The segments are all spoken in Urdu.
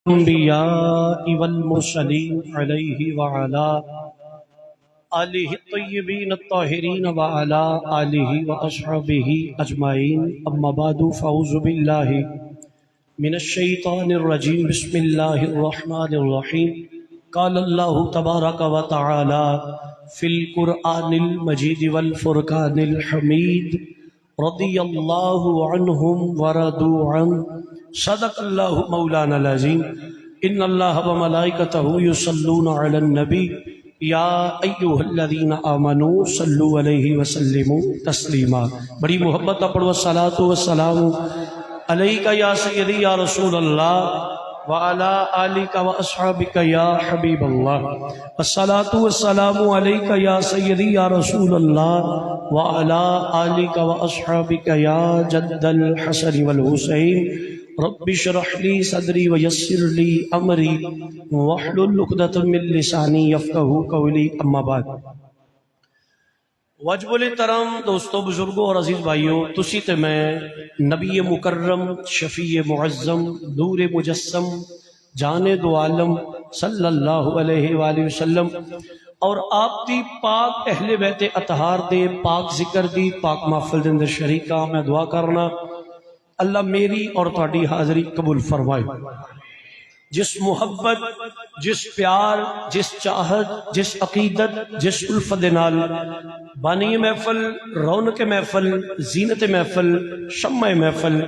الأنبياء والمرسلين عليه وعلى آله الطيبين الطاهرين وعلى آله وأصحابه أجمعين أما بعد فأعوذ بالله من الشيطان الرجيم بسم الله الرحمن الرحيم قال الله تبارك وتعالى في القرآن المجيد والفرقان الحميد رضي الله عنهم ورضوا عنه صدق الله مولانا العظيم ان اللہ وملائکتہ یصلون علی النبی یا ایھا الذین آمنوا صلوا علیہ وسلموا تسلیما۔ بڑی محبت پڑھو الصلاۃ والسلام علیک یا سیدی یا رسول اللہ وعلی آلک واصحابک یا حبیب اللہ، الصلاۃ والسلام علیک یا سیدی یا رسول اللہ وعلی آلک واصحابک یا جد الحسن والحسین، رب اشرح لي صدري ويسر لي امري واحلل عقدة من لساني يفقهوا قولي اما بعد۔ واجب الکرام دوستو، بزرگوں اور عزیز بھائیوں، تسی تے میں نبی مکرم شفیع معظم نور مجسم جان دو عالم صلی اللہ علیہ وآلہ وسلم اور آپ دی پاک اہل بیت اطہار دے پاک ذکر دی پاک محفل دے اندر شریکاں میں دعا کرنا اللہ میری اور تہاڈی حاضری قبول فرمائے۔ جس محبت، جس پیار، جس چاہت، جس عقیدت، جس الفت دے نال بانی محفل، رونق محفل، زینت محفل، شمع محفل،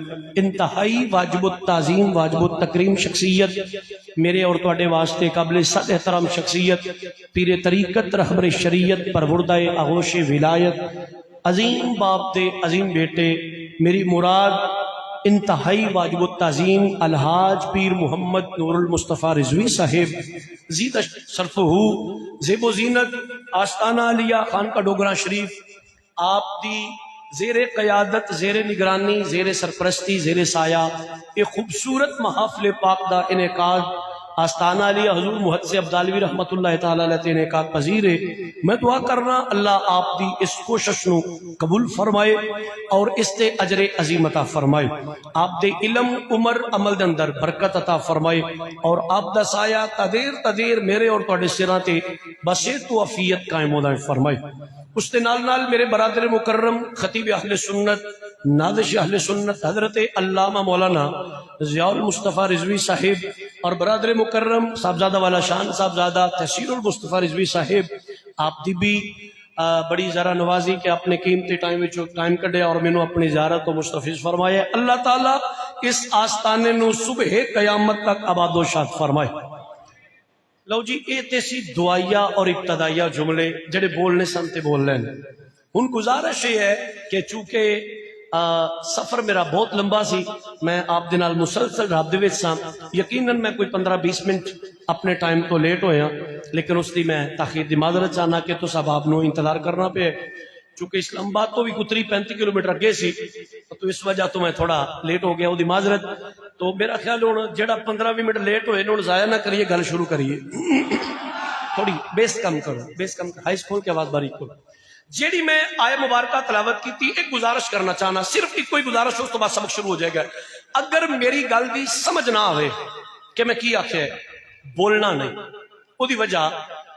انتہائی واجب التعظیم واجب التکریم شخصیت، میرے اور تہاڈے واسطے قابل صد احترام شخصیت، پیر طریقت، رہبر شریعت، پروردہ آغوش ولایت، عظیم باپ دے عظیم بیٹے، میری مراد انتہائی واجب التعظیم الحاج پیر محمد نور المصطفیٰ رضوی صاحب زید شرفہ زیب و زینت آستانہ علیہ خانقاہ ڈوگرہ شریف، آپ دی زیر قیادت، زیر نگرانی، زیر سرپرستی، زیر سایہ ایک خوبصورت محافل پاک دا انعقاد آستانہ علیہ حضور محدث عبدالوی رحمت اللہ تعالیٰ علیہ انعقاد پذیر ہے۔ میں دعا کرنا اللہ آپ دی اس کوشش نو قبول فرمائے اور اس تے اجر عظیم عطا فرمائے، آپ دے علم عمر عمل دے اندر برکت عطا فرمائے اور آپ دا سایہ تدیر میرے اور تہاڈے سراں تے بصیرت و عافیت قائم ہونا فرمائے۔ اس دے نال نال میرے برادر مکرم خطیب اہل سنت نادش اہل سنت حضرت علامہ مولانا ضیاء المصطفیٰ رضوی صاحب اور برادر مکرم صاحبزادہ والا شان صاحبزادہ تحصیل المصطفیٰ رضوی صاحب، آپ دی بھی بڑی ذرا نوازی کہ اپنے قیمتی ٹائم کڈیا اور مینوں اپنی زیارت کو مستفیض فرمایا۔ اللہ تعالیٰ اس آستانے نو صبح قیامت تک آباد و شاد فرمائے۔ لو جی اے تیسی دعائیہ اور ابتدائیہ جملے جڑے بولنے سنتے بول لیں۔ ان گزارش یہ ہے کہ چونکہ سفر میرا بہت لمبا سی، میں آپ دے نال مسلسل رابطے وچ ساں، یقیناً میں کوئی 15-20 منٹ اپنے ٹائم تو لیٹ ہویا، لیکن اس دی میں تاخیر دی معذرت چاہنا کہ تو سب آپ نو انتظار کرنا پہ، چونکہ اسلام آباد تو بھی کتری 35 کلومیٹر اگے سی، تو اس وجہ تو میں تھوڑا لیٹ ہو گیا، وہ دی معذرت۔ تو میرا خیال ہونا جڑا 15-20 منٹ لیٹ ہوئے انہوں ضائع نہ کریے، گل شروع کریے، تھوڑی بیس کم کرو، بیس کم کرو، ہائی سکول کے آواز باریک کرو۔ جیڑی میں آئے مبارکہ تلاوت کی تھی، ایک گزارش کرنا چاہنا، صرف ایک کوئی گزارش ہو اس تو بعد سبق شروع ہو جائے گا۔ اگر میری گل دی سمجھ نہ آئے کہ میں کی آکھیا ہے، بولنا نہیں، وہ دی وجہ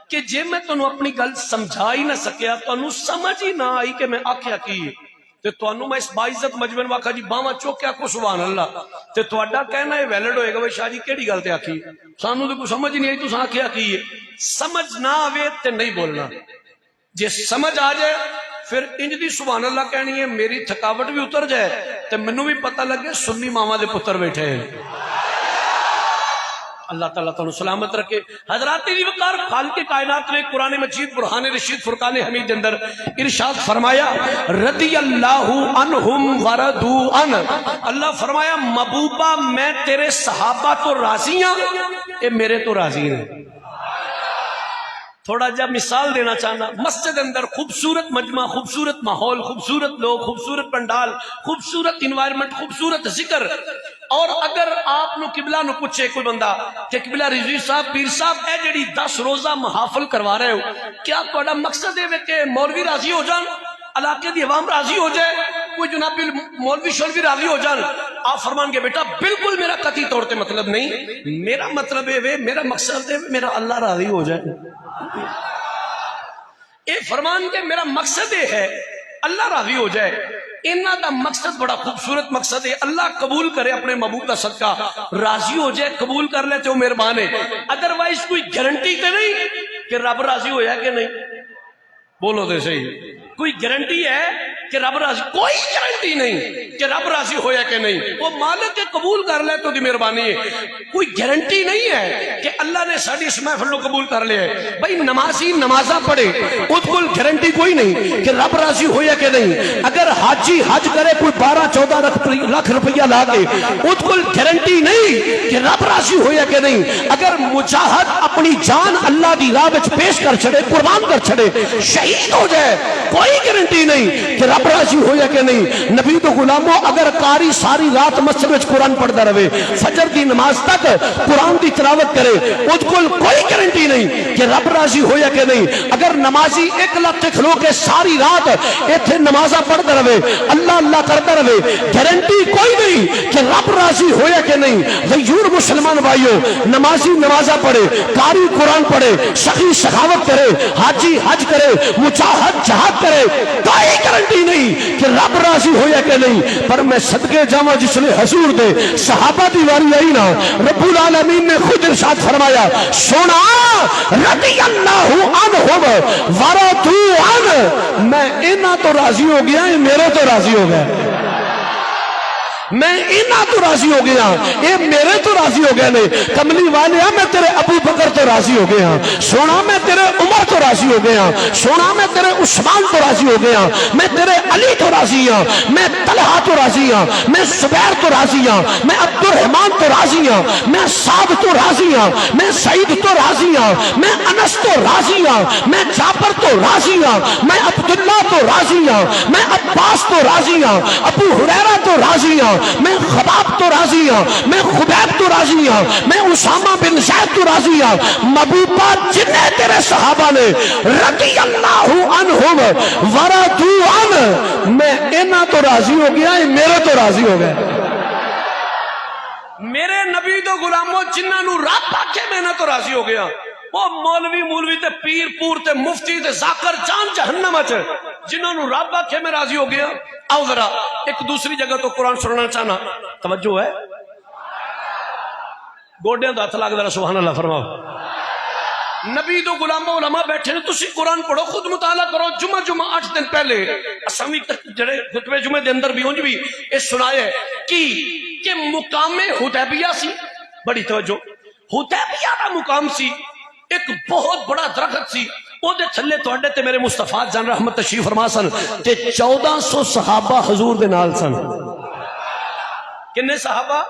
کہ جے میں تنوں اپنی گل سمجھا ہی نہ سکیا، تنوں سمجھ ہی نہ آئی کہ میں آکھیا کی ہے، تے تنوں میں اس باعزت مجمع واقعہ جی باواں چوکیا کو سبحان اللہ، تے تہاڈا کہنا ہے ویلڈ ہوئے گا بھائی شاہ جی کیڑی گل تے آکھی، سانوں تے کوئی سمجھ ہی نہیں آئی تساں آکھیا کی ہے۔ سمجھ نہ آوے تے نہیں بولنا، جے سمجھ آ جائے پھر انج دی سبحان اللہ کہنی ہے، میری تھکاوٹ بھی اتر جائے تے منوں بھی پتہ لگے سنی ماما دے پتر بیٹھے ہیں۔ اللہ تعالیٰ تعالیٰ سلامت رکھے۔ حضرات دی وقار خالق کائنات نے قرآن مجید برہان رشید فرقان حمید اندر ارشاد فرمایا، رضی اللہ عنہم ورضوا عنہ، اللہ فرمایا محبوبہ میں تیرے صحابہ تو راضی ہاں، اے میرے تو راضی ہیں۔ تھوڑا جب مثال دینا چاہنا، مسجد اندر خوبصورت مجمع، خوبصورت ماحول، خوبصورت لوگ، خوبصورت پنڈال، خوبصورت انوائرمنٹ، خوبصورت ذکر، اور اگر آپ نو قبلہ نو پوچھے کوئی بندہ کہ قبلہ رضوی صاحب پیر صاحب اے جڑی 10 روزہ محافل کروا رہے ہو، کیا تہاڈا مقصد ہے کہ مولوی راضی ہو جان، علاقے دی عوام راضی ہو جائے، کوئی جناب مولوی شولوی راضی ہو جان، آپ فرمان کے بیٹا بالکل میرا قطعی طور پہ مطلب نہیں، میرا مطلب ہے میرا مقصد ہے میرا اللہ راضی ہو جائے. اے فرمان کے میرا مقصد یہ ہے اللہ راضی ہو جائے. انہاں دا مقصد بڑا خوبصورت مقصد ہے، اللہ قبول کرے اپنے محبوب کا صدقہ، راضی ہو جائے، قبول کر لے تو مہربان ہے. ادروائز کوئی گارنٹی تو نہیں کہ رب راضی ہویا کہ نہیں. بولو تو صحیح، کوئی گارنٹی ہے کہ رب راضی؟ کوئی گارنٹی نہیں کہ رب راضی ہویا کہ نہیں. وہ مالک کے قبول کر لے تو دی مہربانی ہے. کوئی گارنٹی نہیں ہے کہ اللہ نے ساری اس محفل کو قبول کر لیا ہے. بھائی نمازی نمازاں پڑھے اس کو گارنٹی کوئی نہیں کہ رب راضی ہویا کہ نہیں. اگر حاجی حج کرے کوئی 12-14 لاکھ روپیہ لا کے اس کو گارنٹی نہیں کہ رب راضی ہویا کہ نہیں. اگر مجاہد اپنی جان اللہ دی راہ وچ پیش کر چھڑے، قربان کر چھڑے، شہید ہو جائے، کوئی گارنٹی نہیں کہ رب راضی ہویا کہ نہیں. نبی تو غلاموں اگر قاری ساری رات مسجد وچ قرآن پڑھدا رہے، فجر دی نماز تک قرآن دی تلاوت کرے، اس کو کوئی گارنٹی نہیں کہ رب راضی ہویا کہ نہیں. اگر نمازی ایک لت کھلو کے ساری رات ایتھے نمازاں پڑھدا رہے، اللہ اللہ کرتا رہے، گارنٹی کوئی نہیں کہ رب راضی ہویا کہ نہیں. غیور مسلمان بھائیو، نمازی نمازاں پڑھے، قاری قرآن پڑھے، سخی سخاوت کرے، حاجی حج کرے، مجاہد جہاد کرے، کوئی گارنٹی نہیں کہ رب راضی ہویا کہ نہیں. پر میں صدقے جاواں جس نے حضور دے صحابہ دی واری آئی نا، رب العالمین نے خود ارشاد فرمایا، سونا رضی اللہ عنہم ورضوا عنہ، میں انہاں تو راضی ہو گیا، یہ میرے تو راضی ہو گیا. میں انہاں تو راضی ہو گیا، یہ میرے تو راضی ہو گئے. نہیں کملی والے میں تیرے ابو بکر تو راضی ہو گیا، سونا میں تیرے عمر تو راضی ہو گیا، سونا میں تیرے عثمان تو راضی ہو گیا، میں تیرے علی تو راضی ہوں، میں طلحہ تو راضی ہوں، میں زبیر تو راضی ہوں، میں عبد الرحمن تو راضی ہوں، میں سعد تو راضی ہوں، میں سعید تو راضی ہوں، میں انس تو راضی ہوں، میں جعفر تو راضی ہوں، میں عبداللہ تو راضی ہوں، میں عباس تو راضی ہوں، ابو ہریرہ تو راضی ہوں، میں خباب تو راضی ہوں، میں خبیب تو راضی ہوں، میں اسامہ بن زید تو راضی ہوں. محبوبہ جنہیں تیرے صحابہ نے رضی اللہ عنہم ورضوا عنہ، میں انہاں تو راضی ہو گیا، میرے تو راضی ہو گئے. میرے نبی تو غلاموں جنہاں نو رب آکھے میں نہ تو راضی ہو گیا. وہ مولوی تے پیر پور تے مفتی تے ذاکر جان جہنم اچ، جنہاں نو رب آکھے میں راضی ہو گیا. آؤ ذرا ایک دوسری جگہ تو قرآن سننا چاہنا، توجہ ہے، گوڈیاں دا ہاتھ لاگ ذرا سبحان اللہ فرماؤ. نبی تو غلاموں علماء بیٹھے نے، تسی قرآن پڑھو، خود مطالعہ کرو. جمعہ 8 دن پہلے اسامی جڑے خطبے جمعے دے اندر بھی اونج بھی اس سنایا کہ مقام حدیبیہ سی. بڑی توجہ، حدیبیہ دا مقام سی، ایک بہت بڑا درخت سی، او دے تھلے تواڈے تے میرے مصطفیٰ جان رحمت تشریف فرما سن تے 1400 صحابہ حضور دے نال سن. کنے صحابہ؟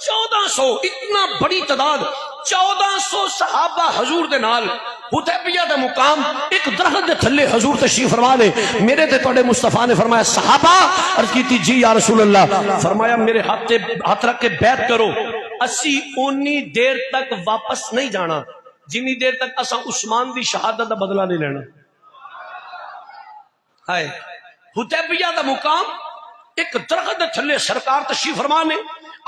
1400. اتنا بڑی تعداد، 1400 صحابہ حضور دے نال. حدیبیہ دا مقام ایک درخت دے تھلے حضور تشریف فرما لے. میرے تے تواڈے مصطفیٰ نے فرمایا صحابہ، عرض کی تھی جی یا رسول اللہ. فرمایا میرے ہاتھ رکھ کے بیعت کرو، اسی اونی دیر تک واپس نہیں جانا جنی دیر تک اساں عثمان دی شہادت دا بدلہ نہیں لینا. ہائے حدیبیہ دا مقام ایک درخت دے تھلے سرکار تشریف فرما نے،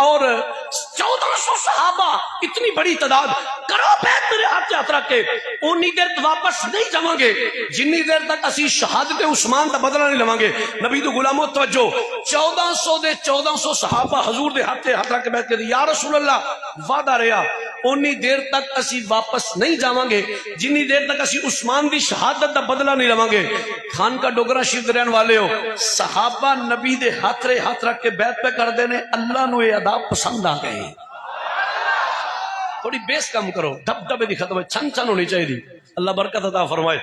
اور 1400 صحابہ، اتنی بڑی تعداد. کرو بیعت میرے ہاتھ رکھ کے، اونی دیر واپس نہیں جاواں گے جنی دیر تک اسی شہادت عثمان دا بدلہ نہیں لواں گے. نبی تو غلاموں توجہ، 1400 صحابہ حضور دے ہاتھ رکھ کے بیعت کر دی، یا رسول اللہ وعدہ رہا اونی دیر تک اسی واپس نہیں جاواں گے جنی دیر تک اسی عثمان دی شہادت دا بدلہ نہیں لواں گے. خان کا ڈوگرا شریف رہن والے ہو، صحابہ نبی دے ہاتھ رکھ کے بیعت پہ کر دینے، اللہ نو یہ ادا پسند آ گئے. تھوڑی بیس کم کرو، دب دبے دی ختم ہے، چھن چھن ہونی چاہیے. اللہ برکت عطا فرمائے.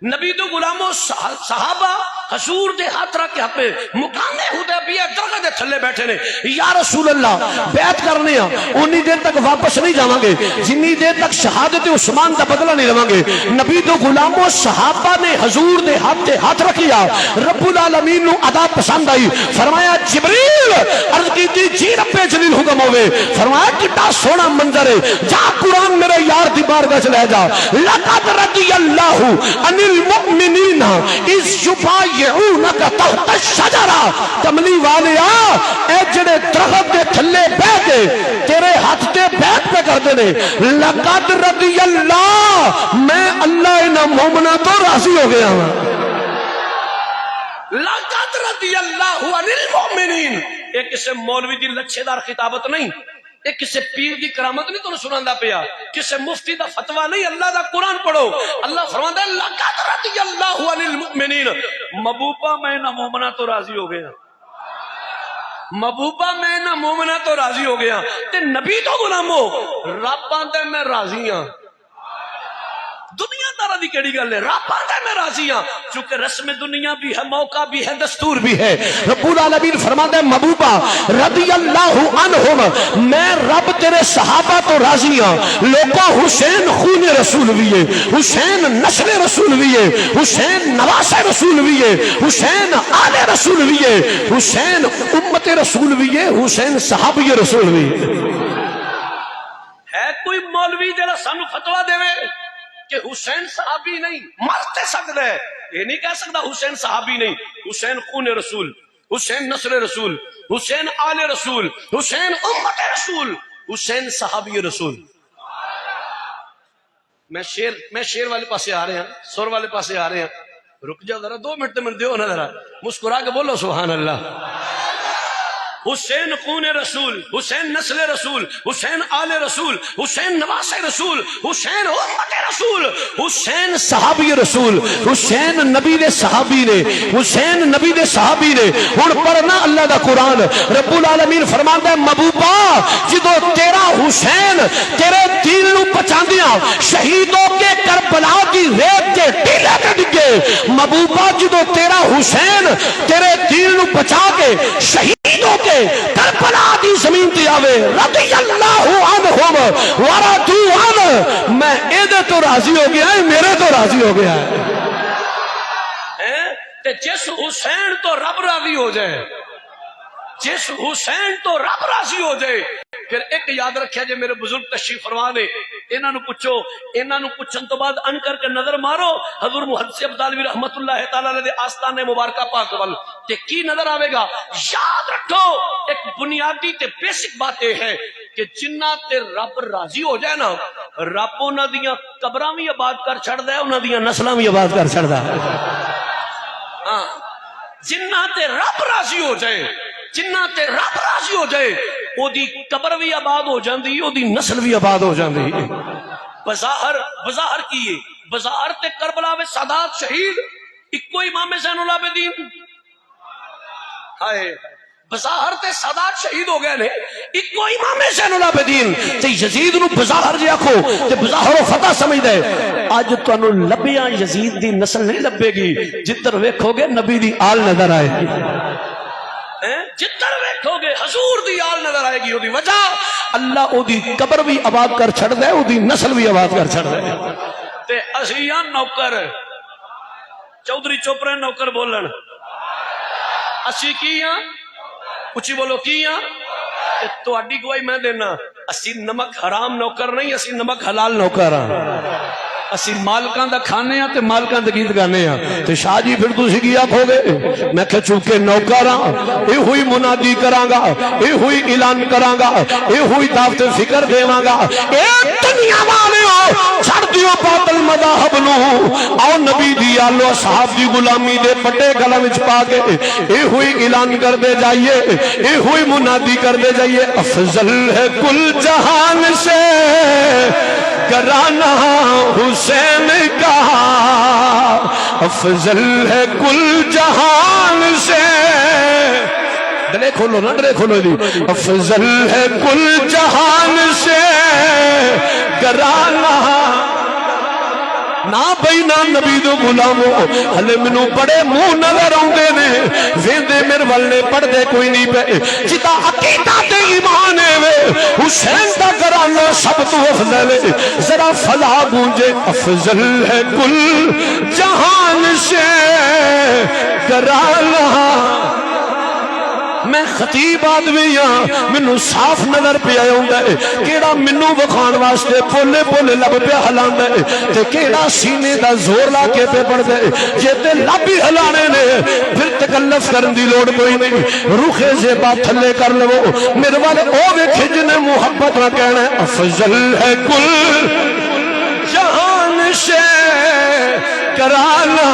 نبی تو غلاموں صحابہ حضور دے ہاتھ رکھ کے ہپے مقام حدیبیہ درخت دے تھلے بیٹھے نے. یا رسول اللہ بیعت کرنے ہاں، اونی دیر تک واپس نہیں جاواں گے جنی دیر تک شہادت عثمان دا بدلہ نہیں لواں گے. نبی تو غلاموں صحابہ نے حضور دے ہاتھ رکھیا، رب العالمین نو ادا پسند آئی. فرمایا جبریل، عرض کی تھی جی رب جلیل حکم ہوئے. فرمایا کتنا سونا منظر ہے، جا قرآن میرے یار دی بارگاہ چ لے جا. لقد رضی اللہ عن المؤمنین اذ یبایعونک تحت الشجرہ. کملی کملی والیا اے جڑے درخت دے تھلے بہ کے تیرے ہاتھ تے بیعت پہ کردے نے لقد رضی اللہ میں اللہ انہاں مومناں تو راضی ہو گیا ہوں لقد رضی اللہ عن المؤمنین. ایک کسے مولوی دی لچھے دار خطابت نہیں, ایک کسے پیر دی کرامت نہیں تو سناندا پیا, کسے مفتی دا فتویٰ نہیں, اللہ دا قرآن پڑھو. اللہ فرماتا ہے لقد رضی اللہ عن المؤمنین. محبوبہ میں نہ مومنہ تو راضی ہو گیا, محبوبہ میں نہ مومنہ تو راضی ہو گیا. تے نبی تو غلامو رب آندا میں راضی ہاں. دنیا دارہ دی کیڑی گل ہے, رب آندا میں راضی ہاں. چونکہ رسم دنیا بھی ہے, موقع بھی ہے, دستور بھی ہے. رب العالمین فرماتا ہے محبوبہ رضی اللہ عنہم میں رب تیرے صحابہ تو راضی ہاں. لوگوں حسین خون رسول بھی ہے, حسین نسل رسول بھی ہے, حسین نواس رسول بھی ہے, حسین آل رسول بھی ہے, حسین امت رسول بھی ہے, حسین صحابی رسول بھی ہے. کوئی مولوی جڑا سانو فتویٰ دے کہ حسین صحابی نہیں, مرتے سکتا ہے, یہ نہیں کہہ سکتا حسین صحابی نہیں. حسین خون رسول, حسین نسل رسول, حسین آل رسول, حسین امت رسول, حسین صحابی رسول. میں شیر والے پاسے آ رہے ہیں, سور والے پاسے آ رہے ہیں. رک جاؤ ذرا 2 منٹ میں دیو نا, ذرا مسکرا کے بولو سبحان اللہ. حسین خون رسول, حسین نسل رسول, حسین آل رسول, حسین نواس رسول, حسین امت رسول, حسین صحابی رسول, حسین نبی دے صحابی نے, حسین نبی دے صحابی نے. ہن پڑھنا اللہ دا قرآن. رب العالمین فرماندا ہے محبوبہ جدو تیرا حسین تیرے دین نو بچاندیاں شہید ہو کے کربلا دی ریت کے ٹیلے تے ڈگے, محبوبہ جدو تیرا حسین تیرے دین نو بچا کے شہید ہو کے کربلا دی زمین تے آوے رضی اللہ عنہم ورضوا عنہ میں ایدے تو راضی ہو گیا ہے, میرے تو راضی ہو گیا ہے. تے جس حسین تو رب راضی ہو جائے, جس حسین تو رب راضی ہو جائے. پھر ایک یاد رکھیا جے میرے بزرگ تشریف فرما نے, انہاں نو پوچھو, انہاں نو پوچھن تو بعد ان کر کے نظر مارو حضور محدث عبدالوی رحمت اللہ تعالی علیہ دے آستانے مبارکہ پاک ول تے کی نظر آوے گا. یاد رکھو ایک بنیادی تے بیسک بات یہ ہے کہ جنہ تے رب راضی ہو جائے نا, رب انہاں دیاں قبراں وی آباد کر چھڑدا ہے, انہاں دیاں نسلاں وی آباد کر چھڑدا ہے. ہاں جنہ تے رب راضی ہو جائے, جنہ تے رب راضی ہو جائے او دی قبر بھی آباد ہو جاندی, او دی نسل بھی آباد ہو جاندی. بظاہر کیے بظاہر تے کربلا میں سادات شہید اکو امام زین العابدین, ہائے بظاہر تے سادات شہید ہو گئے نے اکو امام زین العابدین. تے یزید نو بظاہر جے آکھو تے بظاہر و فتح سمجھ دے. اج تانوں لبیاں یزید دی نسل نہیں لبے گی, جدھر ویکھو گے نبی دی آل نظر آئے گی, جدھر ویکھو گے حضور دی آل نظر آئے گی. او دی وجہ اللہ او دی قبر بھی آباد کر چھڑ دے, او دی نسل بھی آباد کر چھڑ دے. تے اسیاں نوکر چودھری چوپرے نوکر بولن, اسی کی ہاں, اچھی بولو کی ہاں, تو اڈی گواہی میں دینا, اسی نمک حرام نوکر نہیں, اسی نمک حلال نوکر ہاں. اسی مالکاں دا کھانے ہیں تے مالکاں دا گیت گانے ہیں. تے شاہ جی پھر تسی کی آکھو گے, میں کہ چونکہ نوکر ہاں اے ہوئی منادی کراں گا, اے ہوئی اعلان کراں گا, اے ہوئی دعوت فکر دیواں گا. اے دنیا والے ہو چھڑ دیو باطل مذاہب نو, آؤ نبی دی آلو اصحاب دی غلامی دے پٹے گلا وچ پا کے اے ہوئی اعلان کر دے جائیے, اے ہوئی منادی کر دے جائیے. افضل ہے کل جہان سے کرانا حسین کا, افضل ہے کل جہان سے, ڈرے کھولو نا, ڈرے کھولو جی. افضل ہے کل جہان سے کرانا نہ بھئی نہ نبی دو غلامو, ہلے منو بڑے منہ نظر آؤندے نے, ویندے میرے والے پڑھدے کوئی نہیں پے. جتا عقیدہ تے ایمان ہے وے حسین دا گھرانہ سب تو افضل ہے, ذرا فلا گونجے. افضل ہے کل جہان سے گھرانہ میں خطیب آدمی ہاں مینوں صاف نظر پیا ہوندا ہے کیڑا مینوں وکھان واسطے پولے پولے لب پہ ہلاندا ہے تے کیڑا سینے دا زور لا کے پہ پڑدا ہے جے تے لب ہی ہلانے نے پھر تکلف کرن دی لوڑ کوئی نہیں روخ زیبا تھلے کر لو میرے والے او ویکھے جنے محبت نہ کہنا ہے افضل ہے کل جہان سے کرانا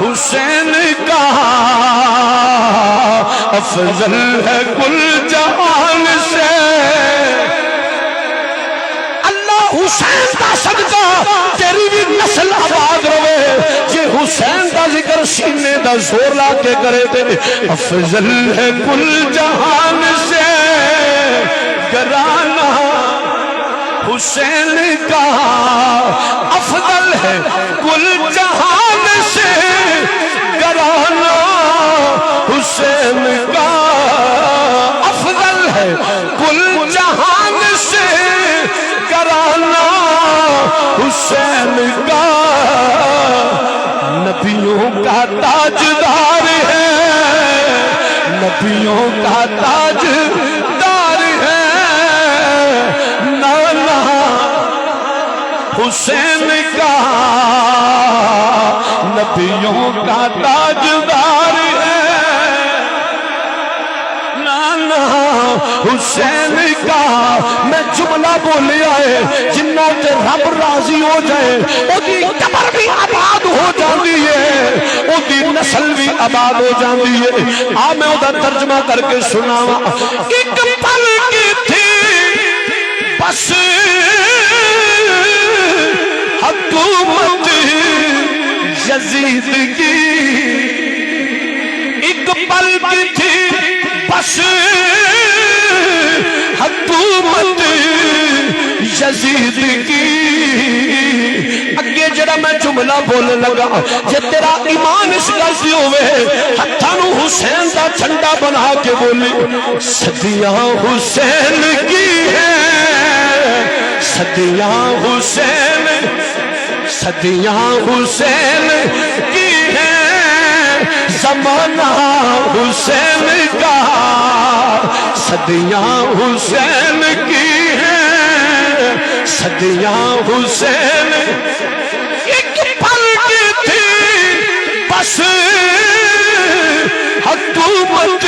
حسین کا افضل ہے کل جہان سے اللہ حسین کا صدقہ تیری بھی نسل آباد رہے جے حسین کا ذکر سینے دا زور لا کے کرے دے افضل ہے کل جہان سے کرانا حسین کا افضل ہے کل جہان سے کرانا حسین کا افضل ہے کل جہان سے کرانا حسین کا نبیوں کا تاجدار ہے نبیوں کا تاجدار ہے نانا حسین کا نبیوں کا تاجدار ہے نانا حسین کا میں جملہ بولیا ہے جنہ تے رب راضی ہو جائے او دی قبر بھی آباد ہو جاندی ہے او دی نسل بھی آباد ہو جاندی ہے آ میں او دا ترجمہ کر کے سناواں ایک پل کی تھی بس حکومت یزید کی ایک پل کی تھی بس حکومت یزید کی اگے جڑا میں جملہ بولنے لگا جے تیرا ایمان اس گل ہوئے ہتھاں نو حسین دا جھنڈا بنا کے بولی صدیاں حسین کی ہیں صدیاں حسین صدیاں حسین کی ہیں زمانہ حسین کا صدیاں حسین کی ہیں صدیاں حسین ایک پل کی تھی بس حکومت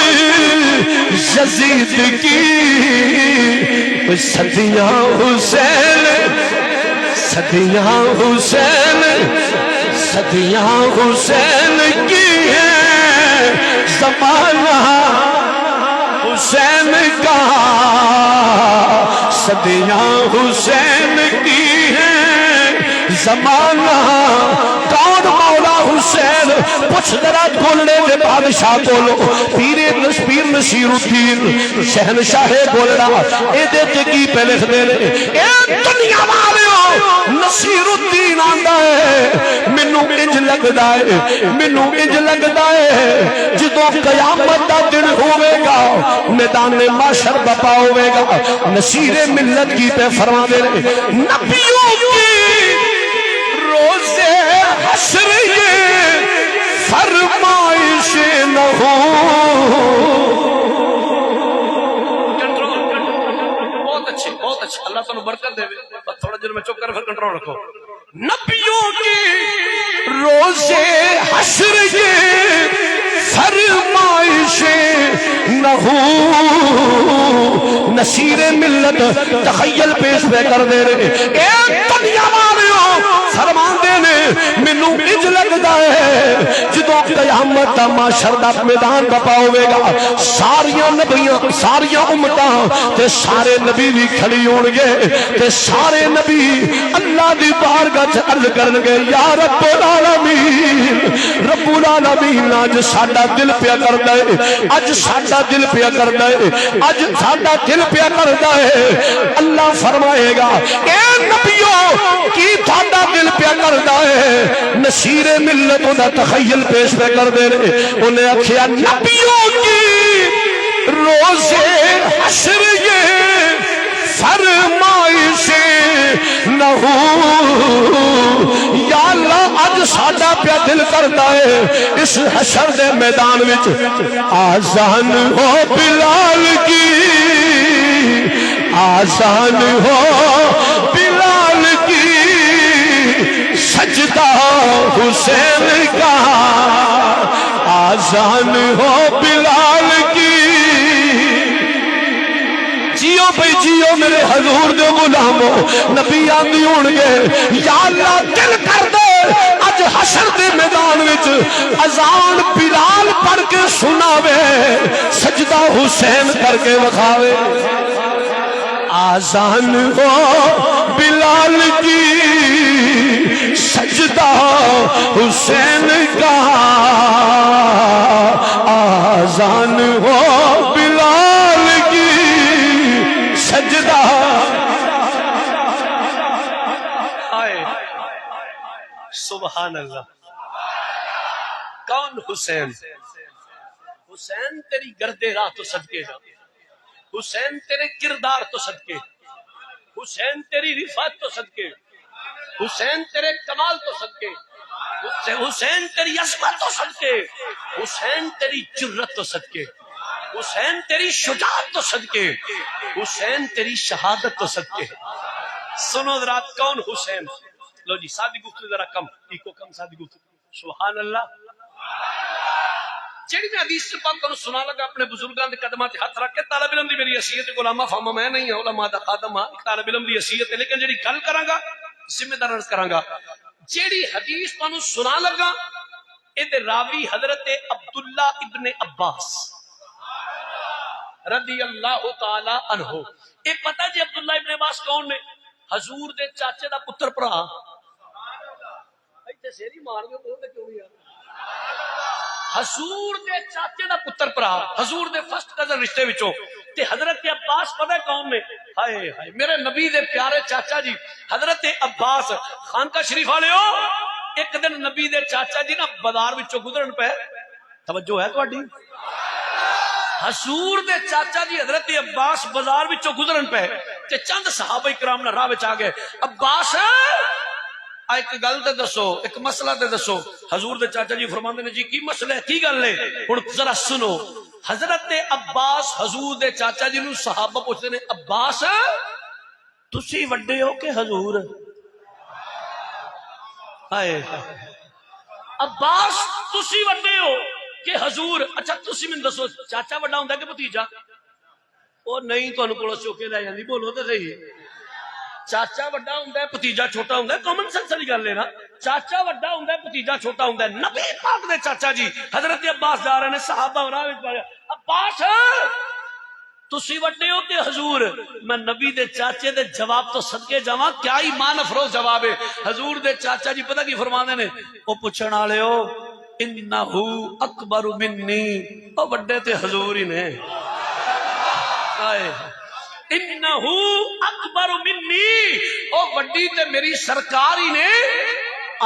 یزید کی صدیاں حسین صدیاں حسین صدیاں حسین کی ہیں زمانہ حسین کا صدیاں حسین کی ہیں زمانہ کون مولا حسین پوچھ ذرا گولڑے دے بادشاہ بولو پیر نصیر الدین شہنشاہ گولڑا اے دے تے کی پہ لکھ دے رہے اے دنیا والے نصیر الدین آندا ہے مینوں انج لگدا ہے جدوں قیامت دا دن ہوے گا میدان محشر بپا ہوے گا نصیر ملت کی پہ فرما دے رہے نبیوں کی روزے حشر یہ فرمائش نہ ہو بہت اچھے اللہ تعالیٰ برکت دے بس تھوڑا دیر میں چپ کر پھر کنٹرول رکھو نبیوں کی روزے حشر یہ فرمائش نہ ہو نصیر ملت تخیل پیش پہ کر دے رہے اے دنیا والیوں فرمان دینے مینوں انج لگدا ہے جدوں قیامت دا محشر دا میدان بپا ہوے گا ساریاں نبیاں ساریاں امتاں تے سارے نبی بھی کھڑی ہون گے تے سارے نبی اللہ دی بارگاہ وچ عرض کرن گے یا رب العالمین اج ساڈا دل پیا کردا ہے اج ساڈا دل پیا کردا ہے اج ساڈا دل پیا کردا ہے اللہ فرمائے گا اے نبیوں کی تھاڈا دل پیا کردا ہے نصیر ملت دا تخیل پیش پہ کر دے رہے انہیں آکھیا نبیوں کی روزے حشر یہ فرمائش نہ ہو یا اللہ اج ساڈا پیا دل کردا ہے اس حشر دے میدان وچ آزان ہو بلال کی، آزان ہو بلال کی، سجدہ حسین کا آزان ہو بلال کی۔ جیو بھئی جیو میرے حضور دے غلاموں، نبی آندی ہون گے یا اللہ دل کر دے اج حشر دے میدان وچ اذان بلال پڑھ کے سناوے، سجدہ حسین کر کے وکھاوے۔ آزان ہو بلال کی، سجدہ حسین کا آزان ہو بلال کی، سجدہ۔ سبحان اللہ۔ کون حسین؟ حسین تیری گرد راہ تو صدقے جا، حسین تیرے کردار تو صدقے، حسین تیری رفعت تو صدقے، حسین تیرے کمال تو صدقے، حسین تیری عظمت تو صدقے، حسین تیری جرت تو صدقے، حسین تیری شجاعت تو صدقے، حسین تیری شہادت تو صدقے۔ سنو ذرا کون حسین؟ لو جی سادی گفتگو ذرا کم، ایکو کم سادی گفتگو۔ سبحان اللہ۔ جیڑی میں حدیث سے پاک کروں سنا لگا اپنے بزرگان دے قدمات ہاتھ رکھ کے، طالب علم دی میری حیثیت کو علماء فہمہ میں نہیں ہے، علماء دا خادم ہاں، طالب علم دی حیثیت ہے، لیکن جیڑی گل کراں گا ذمہ دار عرض کراں گا۔ جیڑی حدیث پانوں سنا لگا اے دے راوی حضرت عبداللہ ابن عباس رضی اللہ تعالی عنہ۔ اے پتہ جی عبداللہ ابن عباس کون نے؟ حضور دے چاچے دا پتر پرا۔ ایتھے سیری مار کے بولتے کیوں نہیں یار؟ حضور دے چاچے دا پتر پرا، حضور دے فرسٹ کزن رشتے وچوں۔ تے حضرت عباس پتہ کون نے؟ ہائے ہائے میرے نبی دے پیارے چاچا جی حضرت عباس۔ خانقاہ شریف والے ہو، ایک دن نبی دے چاچا جی نا بازار وچوں گزرن پہ، توجہ ہے تہاڈی؟ حضور دے چاچا جی حضرت عباس بازار وچوں گزرن پہ تے چند صحابہ کرام نہ راہ وچ آ گئے۔ عباس ایک گل تے دسو، ایک مسئلہ تے دسو۔ حضور دے چاچا جی فرماندے نے جی کی مسئلہ ہے، کی گل ہے؟ ہن ذرا سنو۔ حضرت عباس حضور دے چاچا جی نو صحابہ پوچھتے نے عباس تسی وڈے ہو کہ حضور؟ ہائے عباس تسی وڈے ہو کہ حضور؟ اچھا تسی میں دسو چاچا وڈا ہوندا کہ بھتیجا؟ او نہیں تانوں کول چوکے لے جاندی، بولو تے صحیح۔ چاچا وڈا ہوندا ہے بھتیجا چھوٹا ہوندا ہے، کامن سینس والی گل ہے نا۔ چاچا وڈا ہوندا ہے بھتیجا چھوٹا ہوندا ہے۔ نبی پاک دے چاچا جی حضرت عباس جا رہے نے، صحابہ راہ وچ پڑے، عباس تسی وڈے ہو کہ حضور؟ میں نبی دے چاچے دے جواب تو صدقے جاواں، کیا ایمان افروز جواب ہے۔ حضور دے چاچا جی پتہ کی فرماندے نے؟ او پوچھن والے ہو انہو اکبر منی، او وڈے تے حضور ہی نے۔ انہو اکبر منی، او وڈی تے میری سرکار ہی نے۔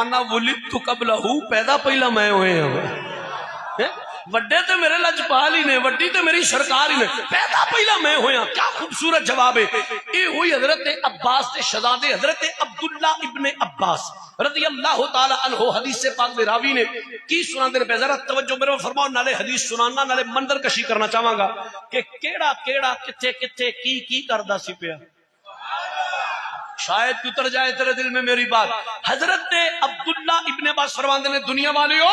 انا ولدت قبلہو، پیدا پہلا میں ہوئے ہیں۔ وڈے تے میرے لجپال ہی نے، وڈی تے میری سرکار ہی نے، پیدا پہلا میں ہویا۔ کیا خوبصورت جواب ہے۔ اے ہوئی حضرت عباس تے شہزادے حضرت عبداللہ ابن عباس رضی اللہ تعالی عنہ۔ حدیث پاک دے راوی نے کی سناندے نے، ذرا توجہ میرے فرماؤ، نالے حدیث سنانا نالے منظر کشی کرنا چاہواں گا کہ کیڑا کیڑا کتھے کتھے کی کردا سی پیا، شاید اتر جائے تیرے دل میں میری بات۔ حضرت عبداللہ ابن عباس فرماندے نے دنیا والیو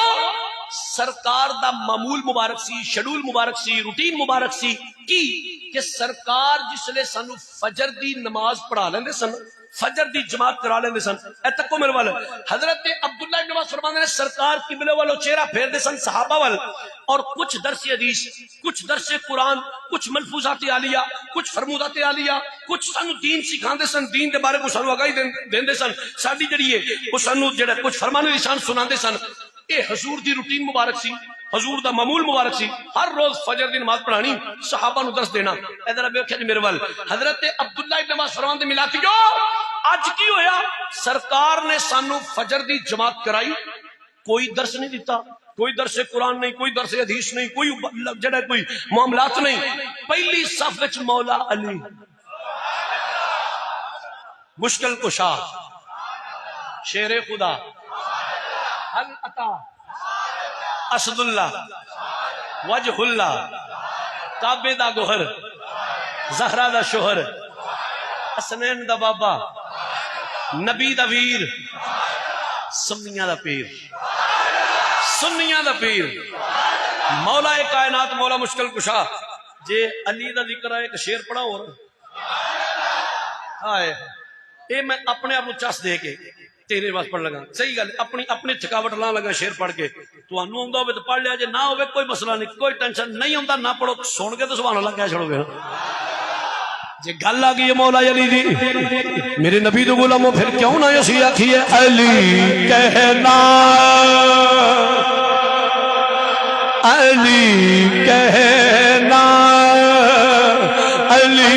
سرکار دا معمول مبارک سی، شیڈول مبارک سی، روٹین مبارک سی کی کہ سرکار جس لئے سانو فجر دی نماز پڑھا لیندے سن، فجر دی جماعت کرا لیندے سن۔ اے تکو میرے والے حضرت عبداللہ ابن عباس فرماندے نے سرکار قبلے والو چہرہ پھیر دے سن صحابہ وال، اور کچھ درس حدیث، کچھ درس قرآن، کچھ ملفوظات عالیہ، کچھ فرمودات عالیہ، کچھ سانو دین سکھاندے سن، دین دے بارے کو سانو آگاہی دیندے سن، ساڈی جڑی ہے او سانو جڑا کچھ فرمان نشان سناندے سن۔ اے حضور دی روٹین مبارک سی، حضور دا معمول مبارک سی، ہر روز فجر دی نماز پڑھانی، صحابہ نو درس دینا۔ ادھر ویکھیا جی میرے ول، حضرت عبداللہ ابن عباس فرماندے ملاتیو اج کی ہویا؟ سرکار نے سانو فجر دی جماعت کرائی، کوئی درس نہیں دیتا، کوئی درس قرآن نہیں، کوئی درس حدیث نہیں، کوئی جڑا کوئی معاملات نہیں۔ پہلی صف وچ مولا علی مشکل کشا، شیر خدا، حل عطا اسد اللہ وجہ اللہ کعبے دا گوہر زہرا دا شوہر حسنین دا بابا نبی دا ویر سنیاں دا پیر سنیاں دا پیر مولا کائنات مولا مشکل کشا جے علی دا ذکر ہے ایک شیر پڑھا ہو رہا آئے اے میں اپنے آپ چس دے کے تیرے پاس پڑھ لگا صحیح گل اپنی تھکاوٹ لا لگا شیر پڑھ کے تو انو ہوندا ہوے تے پڑھ لیا جے نہ ہوے کوئی مسئلہ نہیں کوئی ٹینشن نہیں ہوندا نہ پڑھو سن کے تو سبحان اللہ کہہ چھڑو گے جے گل آ گئی ہے مولا علی دی میرے نبی دے غلاموں پھر کیوں نہ اسی آکھیے علی کہنا علی کہنا علی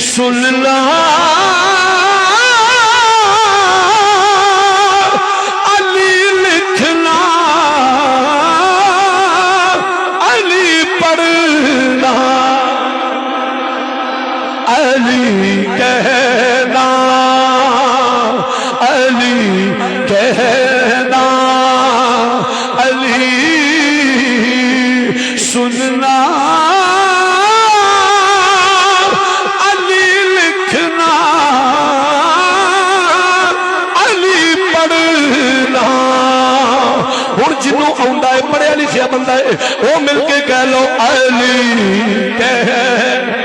سننا علی لکھنا علی پڑھنا علی کہنا علی کہنا علی سننا علی لکھنا علی پڑھنا ہن جنوں آوندا ہے پڑھیا لکھیا بندہ ہے وہ مل کے کہہ لو علی کہنا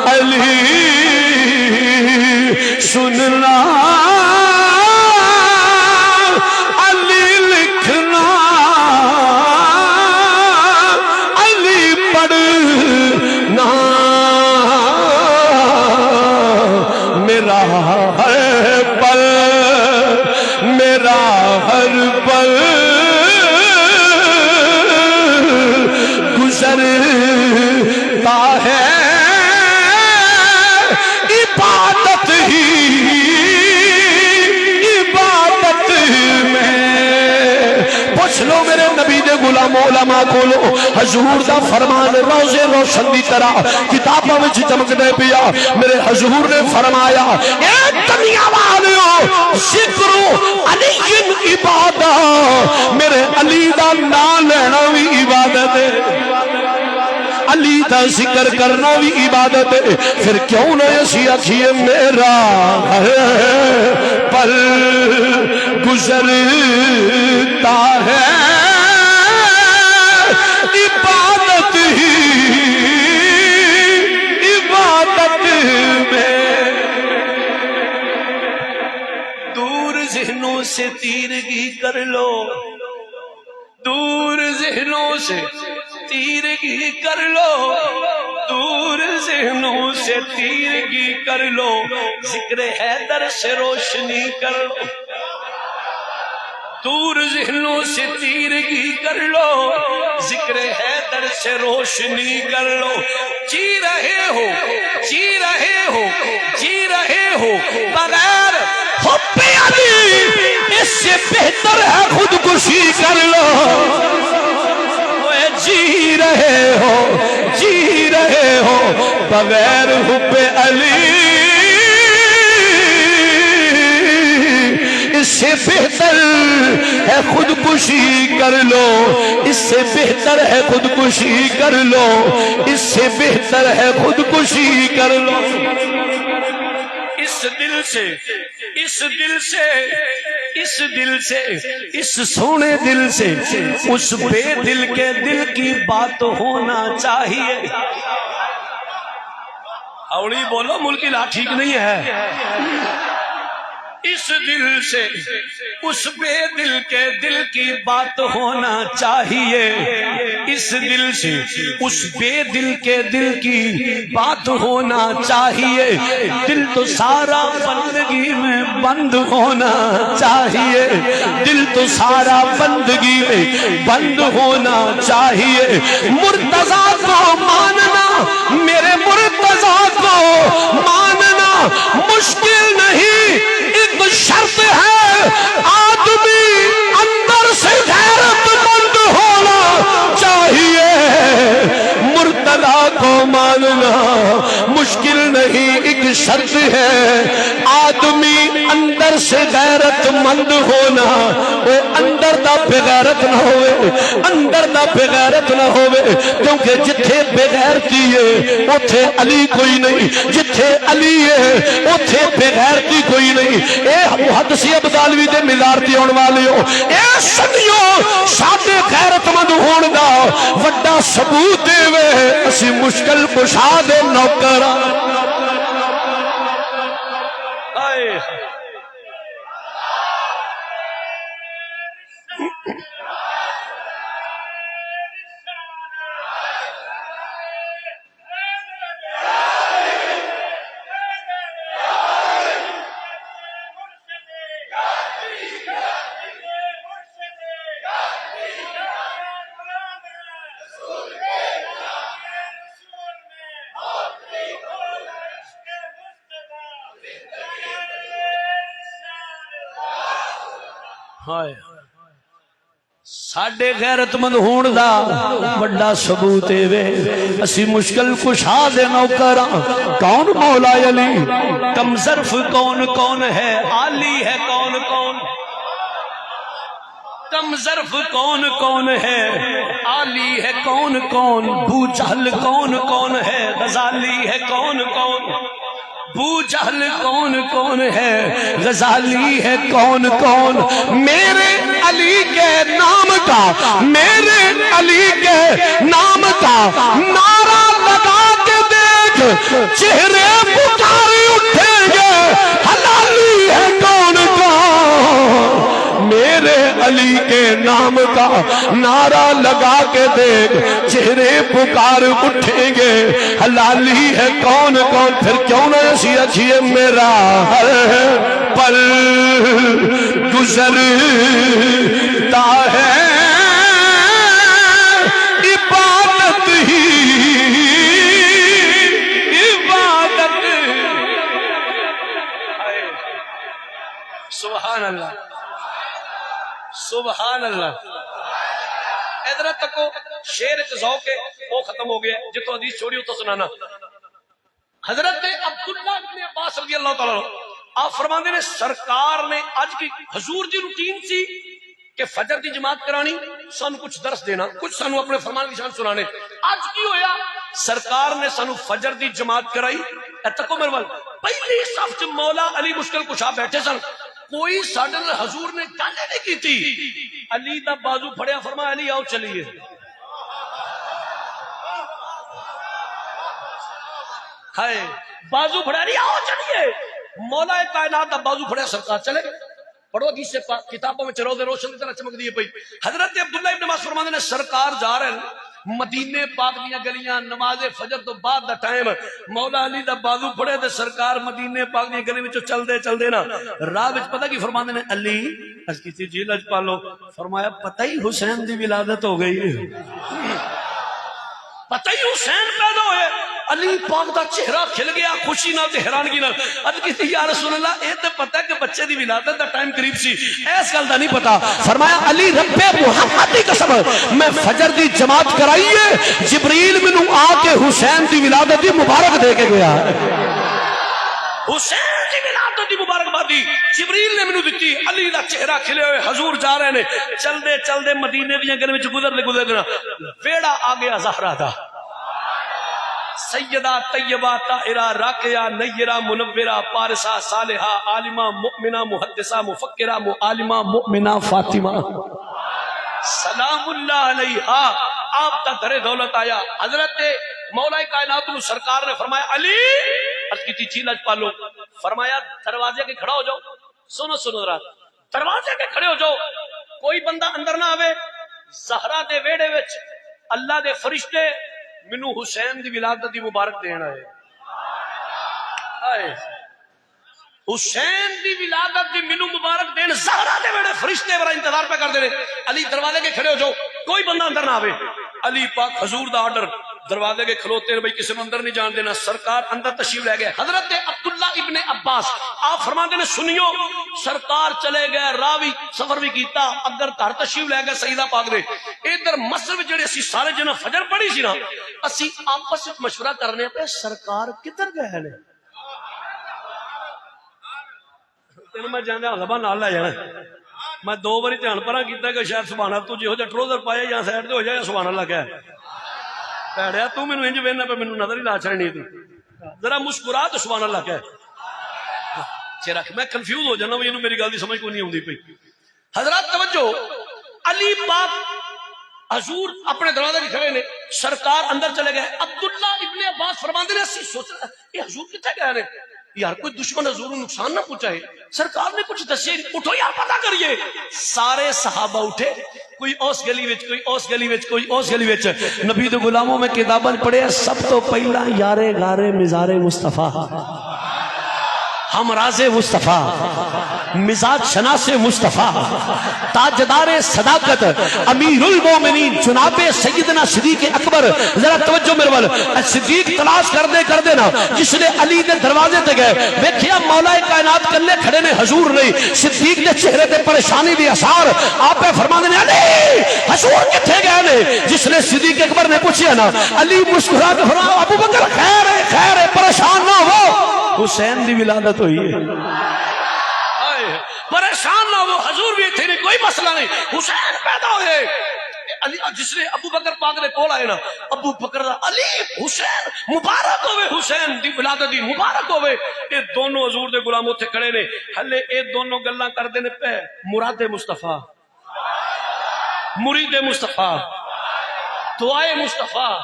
علی سننا علی لکھنا علی پڑھنا میرا ہر پل میرا ہر پل گزرتا ہے عبادت ہی عبادت میں پوچھ لو میرے نبی دے غلام علماء کولو حضور دا فرمان روزے روشن دی طرح کتاباں وچ چمکدے پیا میرے حضور نے فرمایا اے دنیا والیو ذکر علی عبادت میرے علی دا نام لینا بھی عبادت ہے علی دا ذکر کرنا بھی عبادت ہے پھر کیوں نہ اسی آکھیے میرا پل گزرتا ہے عبادت ہی عبادت میں دور ذہنوں سے تیرگی کر لو دور ذہنوں سے تیرگی کر لو دور ذہنوں سے تیرگی کر لو ذکر حیدر سے روشنی کر لو دور ذہنوں سے تیرگی کر لو ذکر حیدر سے روشنی کر لو جی رہے ہو جی رہے ہو جی رہے ہو بغیر حب علی اس سے بہتر ہے خودکشی کر لو جی رہے ہو بغیر حب علی اس سے بہتر ہے خودکشی کر لو اس سے بہتر ہے خودکشی کر لو اس سے بہتر ہے خودکشی کر لو اس دل سے اس دل سے اس دل سے اس سونے دل سے اس بے دل کے دل کی بات ہونا چاہیے اوڑی بولو ملکی لا ٹھیک نہیں ہے اس دل سے اس بے دل کے دل کی بات ہونا چاہیے اس دل سے اس بے دل کے دل کی بات ہونا چاہیے دل تو سارا بندگی میں بند ہونا چاہیے دل تو سارا بندگی میں بند ہونا چاہیے مرتضیٰ کو ماننا میرے مرتضیٰ کو ماننا مشکل نہیں شرط ہے آدمی اندر سے غیرت مند ہونا چاہیے مرتضیٰ کو ماننا مشکل نہیں ایک شرط ہے آدمی اندر سے غیرت مند ہونا، وہ اندر دا بغیرت نہ ہوئے، اندر دا بغیرت نہ ہوئے، کیونکہ جتھے بغیرتی ہے اتھے علی کوئی نہیں، جتھے علی ہے اتھے بغیرتی کوئی نہیں۔ اے محدثی ابدالوی دے مزارتی ہونے والے ہو، اے سنیو ساڈے غیرت مند ہون دا وڈا ثبوت دے وے اسی مشکل کشا دے نوکر۔ ساڈے غیرت مند ہون دا بڑا ثبوت وے اسی مشکل کشا دے نوکر۔ کون مولا علی؟ کم ظرف کون کون ہے، عالی ہے کون کون، کم ظرف کون کون ہے، عالی ہے کون کون، بو جہل کون کون ہے، غزالی ہے کون کون، بو جہل کون کون ہے، غزالی ہے کون کون۔ میرے علی کے نام کا، میرے علی کے نام کا نعرہ لگا کے دیکھ چہرے پکاری اٹھیں گے، حلالی ہے کون کون۔ میرے علی کے نام کا نعرہ لگا کے دیکھ چہرے پکار اٹھیں گے، حلالی ہے کون کون۔ پھر کیوں نہ ایسی اچھی ہے میرا ہر پل گزرتا ہے عبادت ہی عبادت۔ سبحان اللہ سبحان اللہ۔ ادھر تکو شیر ذوق ہے وہ ختم ہو گیا، جتو حدیث چھوڑی ہو تو سنانا۔ حضرت عبداللہ بن عباس رضی اللہ تعالیٰ آپ فرماندے نے سرکار نے آج کی حضور دی روٹین سی کہ فجر دی جماعت کرانی، سانو کچھ درس دینا، کچھ سانو اپنے فرمان کی شان سنانے۔ آج کی ہویا سرکار نے سانو فجر دی جماعت کرائی۔ تکو میرے وال پہلی صف چ مولا علی مشکل کشا بیٹھے سن، کوئی ساڈے نال حضور نے گل نہیں کی تھی۔ علی دا بازو پھڑیا، فرمایا علی آؤ چلیے۔ ہائے بازو پھڑیا، علی آؤ چلیے۔ مولا کائنات دا بازو پھڑیا، سرکار چلے۔ پڑھو حدیث سے کتابوں میں چلو دے روشن کی طرح چمک دیے پئی۔ حضرت عبداللہ ابن عباس فرماندے نے سرکار جا رہے ہیں مدینے پاک دیاں گلیاں، نماز فجر تو بعد دا ٹائم، مولا علی دا بازو پھڑے تے سرکار مدینے پاک دیاں گلیاں وچوں چلدے چلدے نا راہ وچ پتہ کی فرماندے نے علی اس کسی جی لج پالو، فرمایا پتہ ہی حسین دی ولادت ہو گئی ہے، پتہ ہی حسین پیدا ہوئے۔ علی پاک دا چہرہ کھل گیا خوشی نال تے حیرانگی نال۔ اج کسی یا رسول اللہ اے تے پتہ ہے کہ بچے دی ولادت دا ٹائم قریب سی، اس گل دا نہیں پتا۔ فرمایا علی رب محمد دی قسم میں فجر دی جماعت کرائی ہے، جبریل مینوں آ کے حسین دی ولادت دی مبارک دے کے گیا۔ حسین دی ولادت دی مبارک دی جبریل نے مینوں دتی۔ علی دا چہرہ کھلے ہوئے حضور جا رہے نے، چلدے چلدے مدینے دیاں گلیاں وچ گزرنا ویڑا آ گیا زہرا دا، سیدہ طیبہ طاہرہ راقیہ نیرہ منورہ پارسہ صالحہ عالمہ مؤمنہ محدثہ مفکرہ معالمہ مؤمنہ فاطمہ سلام اللہ علیہا۔ آپ کا گھر دولت آیا۔ حضرت مولا کائنات سرکار نے فرمایا علی عرض کی تھی چیلج پالو، فرمایا دروازے کے کھڑا ہو جاؤ۔ سنو سنو ذرا، دروازے کے کھڑے ہو جاؤ، کوئی بندہ اندر نہ آوے۔ زہرا دے ویڑے وچ اللہ دے فرشتے مینوں حسین دی ولادت دی مبارک دینا ہے۔ حسین دی ولادت دی مینوں مبارک دین زہرا دے ویڑے فرشتے بڑا انتظار پہ کر دے رہے۔ علی دروازے کے کھڑے ہو جاؤ، کوئی بندہ اندر نہ آوے۔ علی پاک حضور دا آرڈر، دروازے کے کھلوتے ہیں بھائی کسی نے اندر نہیں جان دینا۔ سرکار اندر تشریف لے گئے۔ حضرت عبداللہ ابن عباس آپ فرماتے ہیں سنیو، سرکار چلے گئے، راوی سفر بھی کیتا، اگر گھر تشریف لے گئے سیدہ پاک دے۔ ادھر مسجد جڑے اسی سارے جنہ فجر پڑھی سی نا، اسی آپس میں مشورہ کرنے پہ سرکار کدھر گئے نے؟ تین میں جانا لبا نال لے جانا میں 2 باری دھیان پرا کیتا کہ شاید سبحان اللہ تو جہو جا ٹروزر پایا یا سائڈ تے ہو جائے سبحان اللہ کیا پیڑیا تو مینوں انج وینا پہ مینوں نظر ہی لا چھڑنی تو ذرا مسکرا تو سبحان اللہ کیا چہرہ میں کنفیوز ہو جانا وہ میری گل دی سمجھ کو نہیں آتی پئی حضرات توجہ علی پاک حضور اپنے دروازے بھی کھڑے نے سرکار اندر چلے گئے عبداللہ ابن عباس فرماندے نے اسی سوچ رہا یہ حضور کتنے گئے نے یار کوئی دشمن حضور کو نقصان نہ پہنچائے سرکار نے کچھ دسے اٹھو یار پتہ کریے سارے صحابہ اٹھے کوئی اس گلی وچ کوئی اس گلی وچ کوئی اس گلی وچ نبی دے غلاموں میں کتاباں پڑھے سب تو پہلا یار غار مزار مصطفیٰ ہم راز مصطفیٰ مزاج شناس مصطفیٰ تاجدار صداقت امیر المومنین جناب سیدنا صدیق اکبر ذرا توجہ میرے وال صدیق تلاش کر دے نا جس نے علی دے دروازے تے گئے ویکھیا مولا کائنات کلے کھڑے نے حضور نہیں صدیق دے چہرے تے پریشانی دی اثار آپ فرماندے نے علی حضور کتھے گئے نے جس نے صدیق اکبر نے پوچھا نا علی مسکرا کے فرمایا ابو بکر خیر ہے پریشان نہ ہو حسین دی ولادت ہوئی ہے پریشان نہ ہو حضور بھی تھے نہیں کوئی مسئلہ نہیں حسین پیدا ہوئے علی جس نے ابو بکر پاک دے کول آئے نا ابو بکر علی حسین مبارک ہوئے حسین دی ولادت دی مبارک ہوئے اے دونوں حضور دے غلام اوتھے کھڑے نے ہلے اے دونوں گلاں کردے نے پہ مراد مصطفیٰ مرید مصطفیٰ دعائے مصطفیٰ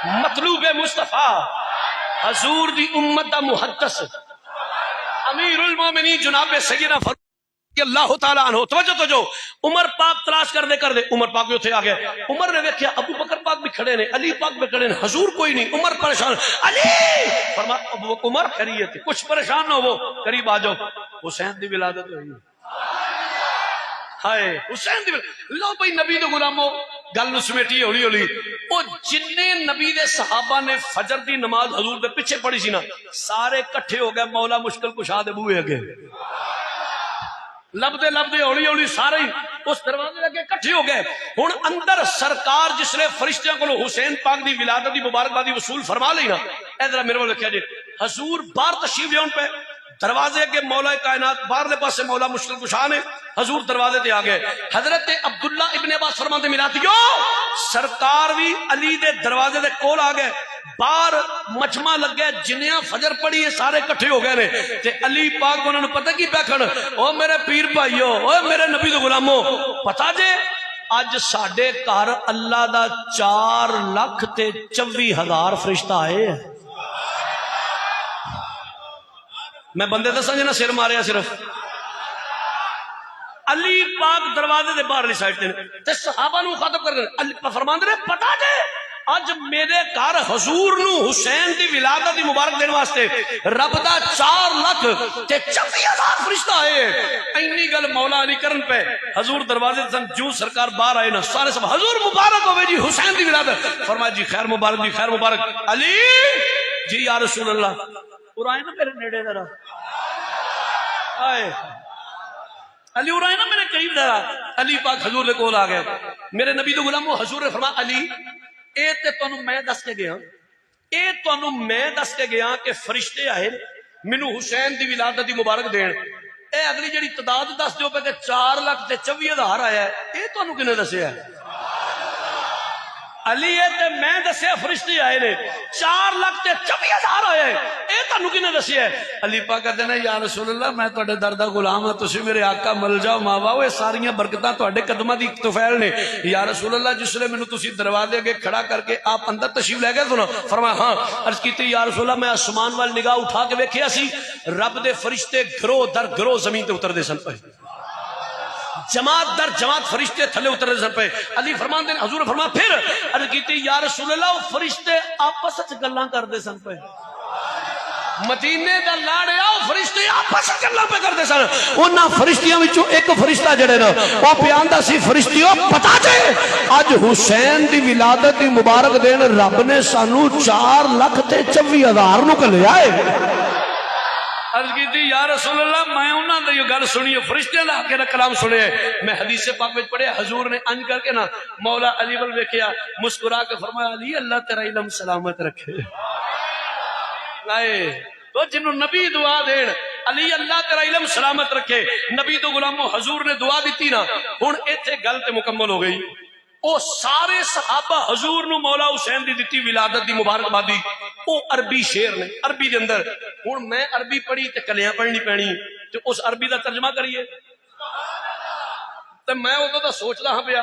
مطلوب مصطفیٰ حضور دی امت دا محدث امیر المومنین جناب سیدنا فرمایا اللہ تعالیٰ عنہ توجہ تو جو عمر پاک تلاش کر دے عمر پاک بھی اتھے آگئے عمر نے دیکھیا ابو بکر پاک بھی کھڑے نے علی پاک بھی کھڑے نے حضور کوئی نہیں عمر پریشان علی فرمایا عمر خیریت کچھ پریشان نہ ہو قریب آ جاؤ حسین دی ولادت ہوئی ہائے حسین دی لو بھائی نبی دے غلاموں گل نو سمیٹی ہولی ہولی او جننے نبی دے صحابہ نے فجر دی نماز حضور دے پیچھے پڑھی سی نا سارے کٹھے ہو گئے مولا مشکل کشا دے بوئے اگے لبدے ہولی ہولی سارے اس دروازے لگے کٹھے ہو گئے ہن اندر سرکار جس نے فرشتیاں کو حسین پاک دی ولادت دی مبارکبادی وصول فرما لئی نا اے ذرا میرے کو لکھیا جی حضور باہر تشریف لے پہ دروازے کے مولا کائنات باہرلے پاسے مولا مشکل کشا نے حضور دروازے تے آ گئے حضرت عبداللہ ابن عباس فرماتے ملاتیو سرکار بھی علی دے دروازے دے کول آ گئے باہر مجمع لگ گئے جنیاں فجر پڑی ہے سارے کٹھے ہو گئے نے تے علی پاک انہوں نے پتہ کی بیکھن او میرے پیر بھائیو او میرے نبی دے غلامو پتہ جے اج ساڈے گھر اللہ دا 4,24,000 فرشتہ آئے ہیں میں بندے دساں جے نا سر ماریا صرف علی پاک دروازے دے باہرلی سائڈ تے صحابہ نو خاطب کر دے فرماندے نے پتہ جے اج میرے گھر حضور نو حسین دی ولادت دی مبارک دین واسطے رب دا 4,24,000 فرشتہ آئے اینی گل مولا علی کرن پہ حضور دروازے سن جو سرکار باہر آئے نا سارے سب حضور مبارک ہوئے جی حسین دی ولادت فرمایا جی خیر مبارک جی خیر مبارک علی جی یا رسول اللہ اور آئے نا میرے نیڑے ذرا آئے علی اور آئے نا میرے قریب ذرا علی پاک حضور دے کول آ گئے میرے نبی دے غلامو حضور نے فرمایا علی اے تے تانوں میں دس کے گیا کہ فرشتے آئے مینوں حسین دی ولادت دی مبارک دین اے اگلی جڑی تعداد دس دیو پہ کہ 4,24,000 آیا ہے اے تانوں کنے دسیا ہے علی ہے تے میں دسیا فرشتے آئے نے 4,24,000 آئے اے تانوں کنے دسیا ہے علی پاک کہتے ہیں یا رسول اللہ میں تواڈے در دا غلام ہاں تسی میرے آقا مل جاؤ ماوا اے ساریاں برکتاں تواڈے قدماں دی طفیل نے یا رسول اللہ جس نے مینوں تسی دروازے اگے کھڑا کر کے آپ اندر تشریف لے گئے تو نا فرمایا ہاں عرض کیتی یا رسول اللہ میں آسمان وال نگاہ اٹھا کے ویکھیا سی رب دے فرشتے گروہ در گروہ زمین تے اتر دے سن پے جماعت در جماعت فرشتے تھلے اتر دے سن پے علی فرمان دے حضور فرمایا پھر عرض کیتی یا رسول اللہ فرشتے آپس وچ گلاں کردے سن پے مدینے دا لاڑیا فرشتے آپس وچ گلاں پہ کردے سن انہاں فرشتیاں وچوں ایک فرشتہ جڑے نا او پیاندا سی فرشتیو پتہ جے اج حسین دی ولادت دی مبارک دین رب نے سانو 4,24,000 نو کلیا ہے عرض کی تھی یا رسول اللہ میں انہوں نے یہ گل سنی ہے فرشتے اللہ کے کلام سنے میں حدیث پاک میں پڑھے حضور نے انج کر کے نا مولا علی ول ویکھیا مسکرا کے فرمایا علی اللہ تیرا علم سلامت رکھے لائے تو جنہوں نبی دعا دین علی اللہ تیرا علم سلامت رکھے، نبی تو غلامو حضور نے دعا دیتی نا، ہن ایتھے گل تے مکمل ہو گئی۔ او سارے صحابہ حضور نو مولا حسین دی دتی ولادت دی مبارکبادی، او عربی شعر نے، عربی دے اندر۔ ہن میں عربی پڑھی تے کلیاں پڑھنی پینی تے اس عربی دا ترجمہ کریے تے میں ادوں دا سوچدا ہاں پیا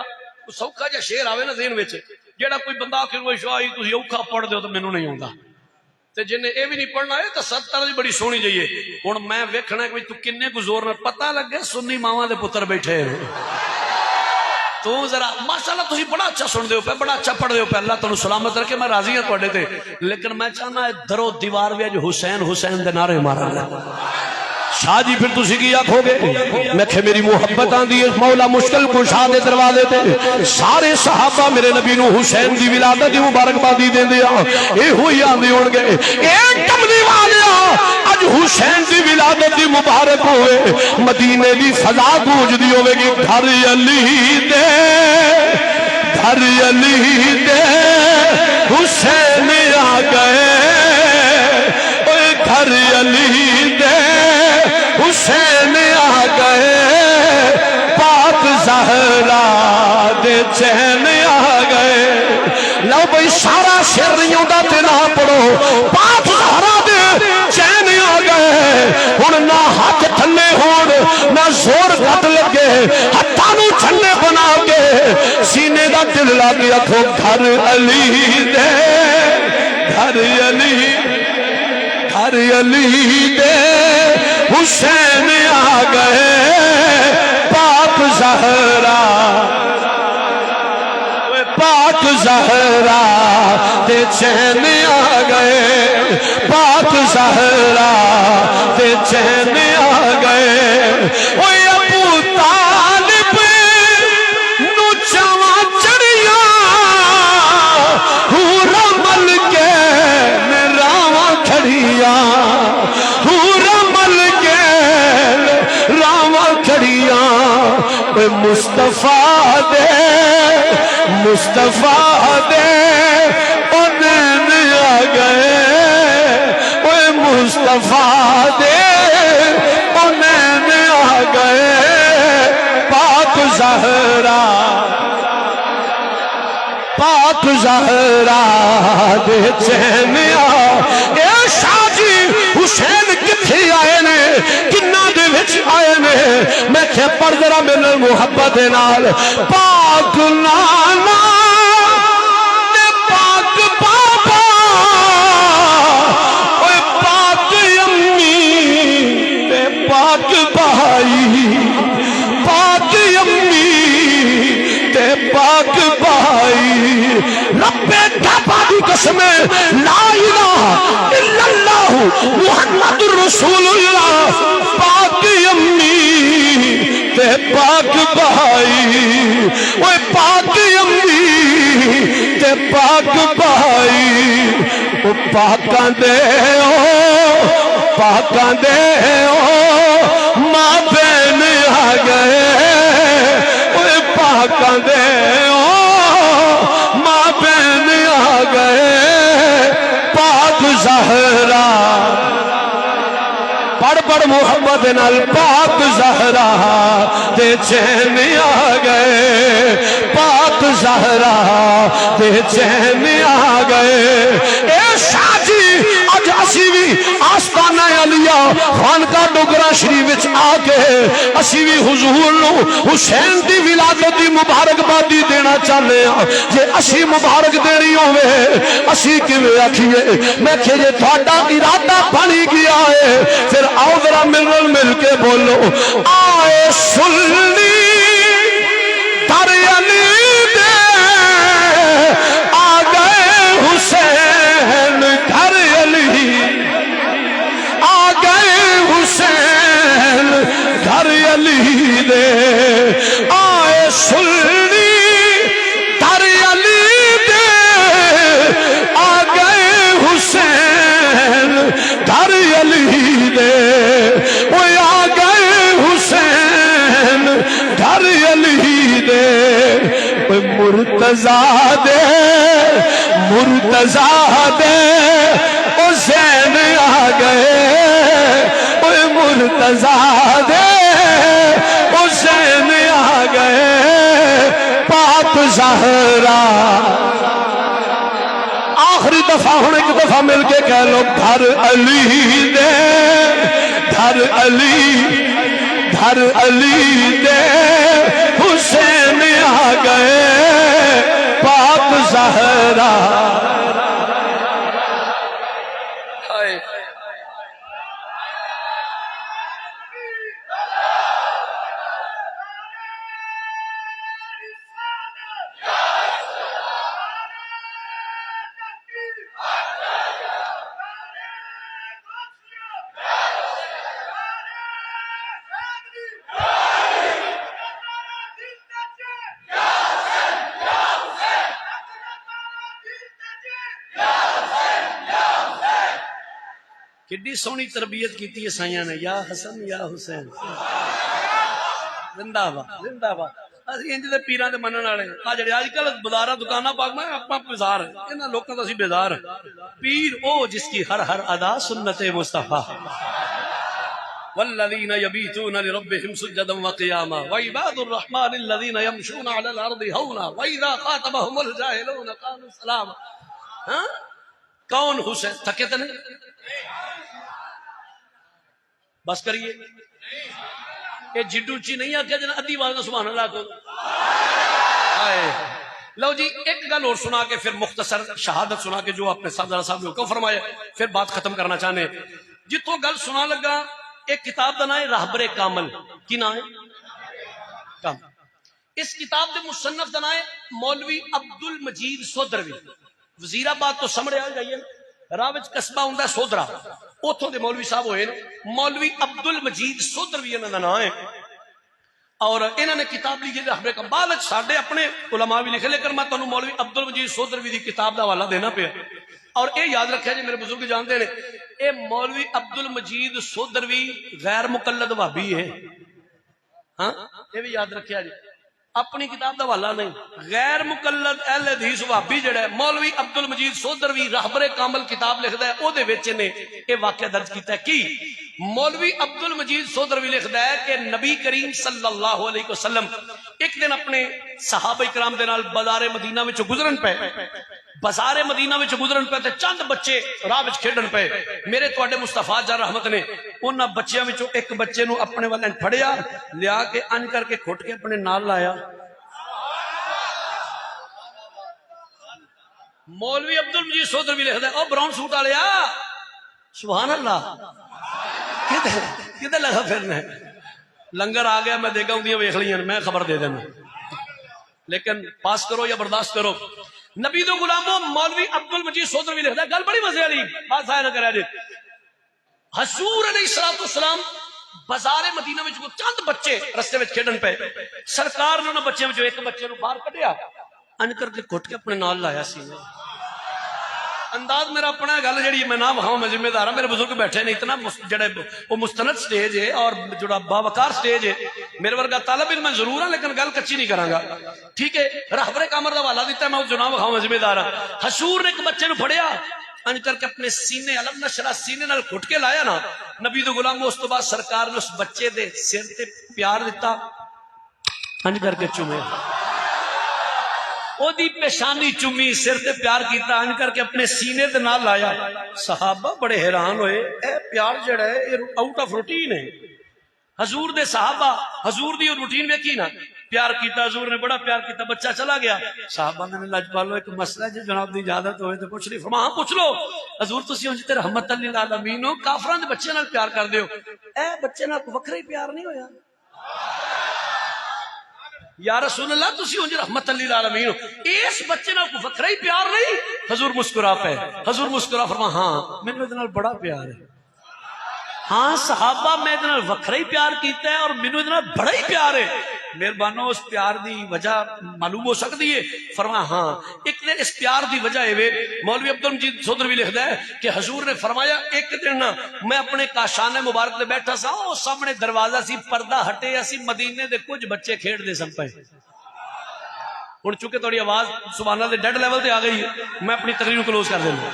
سوکھا جا شعر آوے نا ذہن وچ، جیڑا کوئی بندہ آخر وہ شاہی تسی اوکھا پڑھ دیو تے مینوں نہیں آوندا، تے جن نے اے بھی نہیں پڑھنا ہے تے ستر بھی بڑی سونی جائیے۔ ہن میں ویکھنا کہ تو کنے کو زور نہ پتہ لگے سنی ماواں دے پتر بیٹھے تو ذرا ماشاءاللہ تسی بڑا اچھا سن دیو پے، بڑا اچھا پڑھ دیو پے، اللہ تانوں سلامت رکھے، میں راضی ہاں تواڈے تے، لیکن میں چاہنا ہے درو دیوار وچ حسین حسین دے نعرے مارنا۔ شاہ جی پھر تسی کی آکھو گے؟ میں کہ میری محبت آندی ہے مولا مشکل کشا دے دروازے تے، سارے صحابہ میرے نبی نو حسین دی ولادت دی مبارکبادی دیندے آ، اے ہوئی آندے ہون گے ایک کملی والیا اج حسین دی ولادت دی مبارک ہوئے، مدینے دی فضا گونجدی ہوے گی، گھر علی دے گھر علی دے حسین آ گئے، اوے گھر علی دے حسین آ گئے، پاک زہرا دے چین آ گئے۔ لو بھئی سارا شعر نہیں ہوندا تے نہ پڑھو، پاک زہرا دے چین آ گئے، ہن نہ ہاتھ تھلے ہون نہ زور گھٹ لگے، ہتھاں نوں چھلے بنا کے سینے دا دل لا کے آکھو گھر علی دے گھر علی گھر علی دے حسین آ گئے، پاک زہرا پاک زہرا دے چین آ گئے، پاک زہرا دے چین آ گئے۔ اوے ابو طالب نو چاواں چڑھیاں، حور مل کے راواں کھڑیاں، مصطفیٰ دے مصطفیٰ دے انہیں آ گئے، اوے مصطفیٰ دے انہیں آ گئے، پاک زہرا پاک زہرا دے چین آ۔ اے شاہ جی حسین کتھے آئے نے، کنہ دے وچ آئے نے، میں کہ پر ذرا میرے محبت نال پاک نانا تے پاک بابا، اوے پاک امی تے پاک بھائی، پاک امی تے پاک بھائی، رب کعبہ دی قسم لا الہ الا اللہ محمد رسول اللہ، پاک امی تے پاک بھائی، اوے پاک امی تے پاک بھائی، او پاکاں دے پاکاں دے ماں بہن آ گئے، اوے پاکاں دے ماں بہن آ گئے، پاک زہرا پڑھ پڑھ محبت نال پاک زہرا دے چین آ گئے، پاک زہرا دے چین آ گئے۔ اے شاہ جی اج اسی بھی آستانہ علیہ خانقاہ ڈوگرہ شریف وچ آ کے اسی بھی حضور نو حسین دی ولادت دی مبارکبادی دینا چاہنے ہیں۔ جے اسی مبارک دینی ہوئے اسی کیویں آکھیے؟ میں کہ جے تہاڈا ارادہ بنی گیا ہے پھر آؤ ذرا مل کے بولو، آئے سنی در علی دے آ گئے حسین، گھر علی آ گئے حسین، گھر علی دے آئے سنی در علی دے آ گئے حسین، گھر علی دے وہ آ گئے حسین، گھر علی دے مرتضیٰ دے مرتضیٰ دے او زین آ گئے، مرتضیٰ دے حسین آ گئے پاک زہرا آخری دفعہ ہوں ایک دفعہ مل کے کہہ لو گھر علی دے گھر علی دے حسین آ گئے پاک زہرا کڈی سونی تربیت کیتی ہے سائیاں نے یا حسن یا حسین زندہ باد زندہ باد اسی انج دے پیراں دے منن والے آ جڑے اج کل بازاراں دکاناں پاک میں اپنا بازار انہاں لوکاں دا اسی بیزار پیر او جس کی ہر ہر ادا سنت مصطفیٰ والذین یبیتون لربهم سجدا وقیاما وعباد الرحمن الذین یمشون علی الارض ہونا واذا خاطبهم الجاہلون قالوا سلاما ہاں کون حسین تھکے تے نہیں بس کریے یہ جڈو چی نہیں آکھیا جنا ادھی آواز سبحان اللہ کو لو جی ایک گل اور سنا کے پھر مختصر شہادت سنا کے جو اپنے صاحب صاحب نے حکم فرمایا پھر بات ختم کرنا چاہنے جتوں گل سنا لگا ایک کتاب دا نام ہے راہبر کامل کی نام ہے کامل اس کتاب دے مصنف دا نام ہے مولوی عبد المجید سودروی وزیر آباد تو سمڑے آ جائیے راہ وچ قصبہ ہوندا ہے سودرا اوتھوں دے مولوی صاحب ہوئے مولوی عبد المجید سودروی انہاں دا نام ہے اور انہوں نے کتاب لکھی راہبر کامل بعد وچ ساڈے اپنے علماء بھی لکھے لیکن میں تانوں مولوی عبد المجید سودروی دی کتاب دا حوالہ دینا پیا اور اے یاد رکھیا جی میرے بزرگ جانتے ہیں اے مولوی عبد المجید سودروی غیر مقلد وہابی ہے ہاں یہ بھی یاد رکھیا جی اپنی کتاب دا حوالہ نہیں غیر مقلد اہل حدیث وہابی جڑا ہے مولوی عبد المجید سودروی راہبر کامل کتاب لکھدا ہے او دے وچ نے اے واقعہ درج کیتا ہے کی مولوی عبد المجید سودروی لکھدا ہے کہ نبی کریم صلی اللہ علیہ وسلم ایک دن اپنے صحابہ کرام دے نال بازار مدینہ وچ گزرن پے بازار مدینہ وچ گزرن پے تے چند بچے راہ وچ کھیڈن پے میرے تواڈے مصطفیٰ جان رحمت نے انہاں بچیاں وچوں ایک بچے نو اپنے والے پھڑیا لیا کے انج کر کے کھٹ کے اپنے نال لایا مولوی عبد المجید سودروی لکھدا ہے او براؤن سوٹ والیا سبحان اللہ کدھر لگا پھرنا لنگر آ گیا میں دیکھا ہوں ویکھ لیاں میں خبر دے دینا لیکن پاس کرو یا برداشت کرو نبی دو غلاموں مولوی عبد المجید سودروی لکھدا ہے گل بڑی مزے والی بات ظاہر نہ کریا جی حضور علیہ الصلوۃ والسلام بازار مدینہ وچ کو چند بچے رستے وچ کھیڈن پے سرکار نے انہاں بچیاں وچوں ایک بچے نو باہر کڈیا ان کر کے گھٹ کے اپنے نال لایا سی انداز میرا اپنا گل جڑی میں نہ بخاؤں میں ذمہ دار ہوں میرے بزرگ بیٹھے نے اتنا جڑے وہ مستند سٹیج ہے اور جڑا باوقار سٹیج ہے میرے ورگا طالب علم میں ضرور ہوں لیکن گل کچی نہیں کراں گا ٹھیک ہے راہبر کامل دا حوالہ دیتا ہے میں جو نہ بخاؤں میں ذمہ دار ہوں حضور نے ایک بچے نو پھڑیا ان کر کے اپنے سینے علم نشرہ سینے نال گھٹ کے لایا نا نبی دو غلام اس تو بعد سرکار نے اس بچے دے سر تے پیار دیتا ان کر کے چومے او دی پیشانی چومی سر تے پیار کیتا ان کر کے اپنے سینے تے نال لایا صحابہ بڑے حیران ہوئے اے پیار جڑا ہے اے آؤٹ آف روٹین ہے حضور دے صحابہ حضور دی روٹین ویکھی نا پیار کیتا حضور نے بڑا پیار کیتا بچہ چلا گیا صحابہ نے لاجپالو ایک مسئلہ جی جناب دی اجازت ہوئے تو پوچھ لی فرما ہاں پوچھ لو حضور تسی ہن تے رحمت للعالمین ہو کافراں دے بچے نال پیار کر دیو اے بچے نال وکھرا ہی پیار نہیں ہویا یا رسول اللہ تسی ہوں رحمت للعالمین اس بچے نال کوئی وکھرا ہی پیار نہیں حضور مسکرا پے حضور مسکرا فرما ہاں مینوں ادے نال بڑا پیار ہے ہاں صحابہ میں ادے نال وکھرا ہی پیار کیتا ہے اور مینوں ادے نال بڑا ہی پیار ہے مہربانو اس پیار دی وجہ معلوم ہو سکتی ہے فرما ہاں ایک دن اس پیار دی وجہ ہے مولوی عبد المجید سودروی لکھدا ہے کہ حضور نے فرمایا ایک دن میں اپنے کاشانے مبارک دے بیٹھا سا او سامنے دروازہ سی پردہ ہٹے اسی مدینے دے کچھ بچے کھیڈ دے سن پے ہن چونکہ تھوڑی آواز سبحان اللہ دے ڈیڈ لیول تے آ گئی میں اپنی تقریر کلوز کر دینا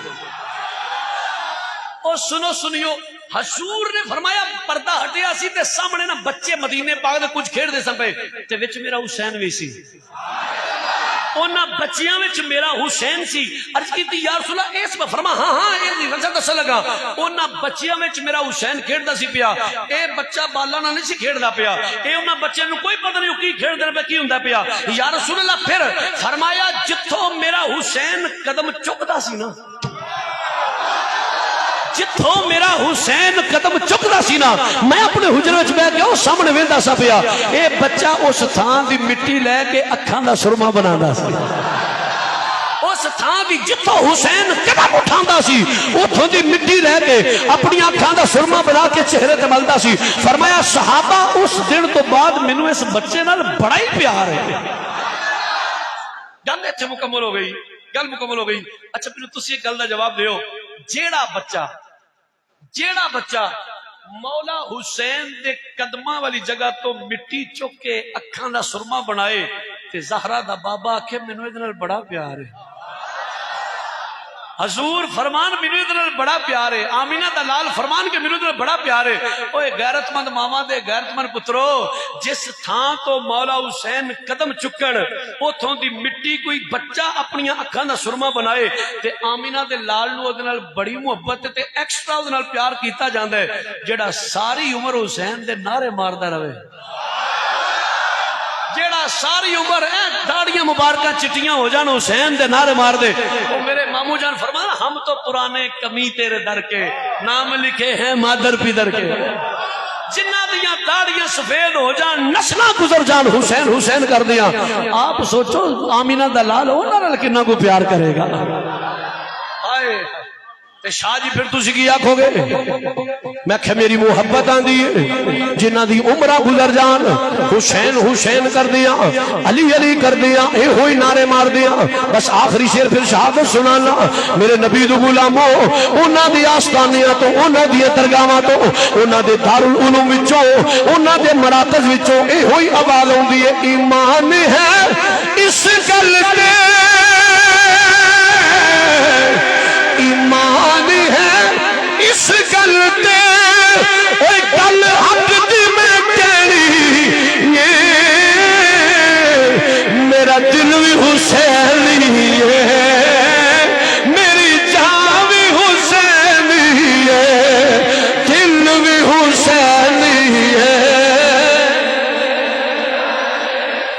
او سنو سنیو حضور نے فرمایا پردہ ہٹیا سی تے سامنے نا بچے مدینے پاک دے کچھ کھیڑ دے سن پے تے وچ میرا حسین بھی سی اونا بچیاں وچ میرا حسین سی عرض کیتی یا رسول اللہ اس فرما ہاں ہاں اے وجہ دس لگا اونا بچیاں وچ میرا حسین کھیڑدا سی پیا اے بچہ بالا نال نہیں سی کھیڑدا پیا اے اونا بچے نو کوئی پتہ نہیں کی کھیڑدے پے کی ہوندا پیا یا رسول اللہ پھر فرمایا جتھوں میرا حسین قدم چکدا سی نا جتھوں میرا حسین قدم چکدا سی نا میں اپنے حجرے وچ بیٹھ کے او سامنے ویندا سا پیا اے بچہ اس تھان دی مٹی لے کے اکھاں دا سرما بناندا سی اس تھان دی جتھوں حسین قدم اٹھاندا سی اوتھوں دی مٹی لے کے اپنی اکھاں دا سرما بنا کے چہرے تے ملدا سی فرمایا صحابہ اس دن تو بعد مینوں اس بچے نال بڑا ہی پیار ہے گل ایتھے مکمل ہو گئی گل مکمل ہو گئی اچھا پھر تسی ایک گل دا جواب دیو جیڑا بچہ مولا حسین دے قدماں والی جگہ تو مٹی چک کے اکھاں دا سرما بنائے تے زہرا دا بابا آکھے مینوں ادھے نال بڑا پیار ہے حضور فرمان مینوں ادھے نال بڑا پیار ہے آمینہ دا لال فرمان کے مینوں ادھے نال بڑا پیار ہے اوے غیرت مند ماما دے غیرت مند پترو جس تھان تو مولا حسین قدم چکن اوتھوں دی مٹی کوئی بچہ اپنی اکھاں دا سرما بنائے تے آمینہ دے لال نو ادھے نال بڑی محبت تے ایکسٹرا ادھے نال پیار کیتا جاندا ہے جڑا ساری عمر حسین دے نعرے ماردا رہے جیڑا ساری عمر داڑیاں مبارکہ چٹیاں ہو جان حسین دے نعرے مار دے وہ میرے ماموں جان فرمانا ہم تو پرانے کمی تیرے در کے نام لکھے ہیں مادر پیدر کے جنہ دیاں داڑیاں سفید ہو جان نسلہ گزر جان حسین حسین کر دیا آپ سوچو آمینہ دلال ہونا رل کنہ کو پیار کرے گا آئے تے شاہ جی پھر تسی کی آنکھو گے میں کہ میری محبت آن دی جنہ دی عمرہ گزر جان حسین حسین کر دیا علی علی کر دیا اے ہوئی نعرے مار دیا بس آخری شیر پھر شہادت سنانا میرے نبی دو غلاموں انہاں دی آستانیاں تو انہاں دی درگاہاں تو انہاں دے دارالعلوم وچوں انہاں دے مراکز وچوں اے ہوئی آواز ہوندی ہے ایمان ہے اس گل تے ایمان ہے اس گل تے اے گل حق دی میں کہنی میرا دل بھی حسینی ہے میری جان بھی حسینی ہے دل بھی حسینی ہے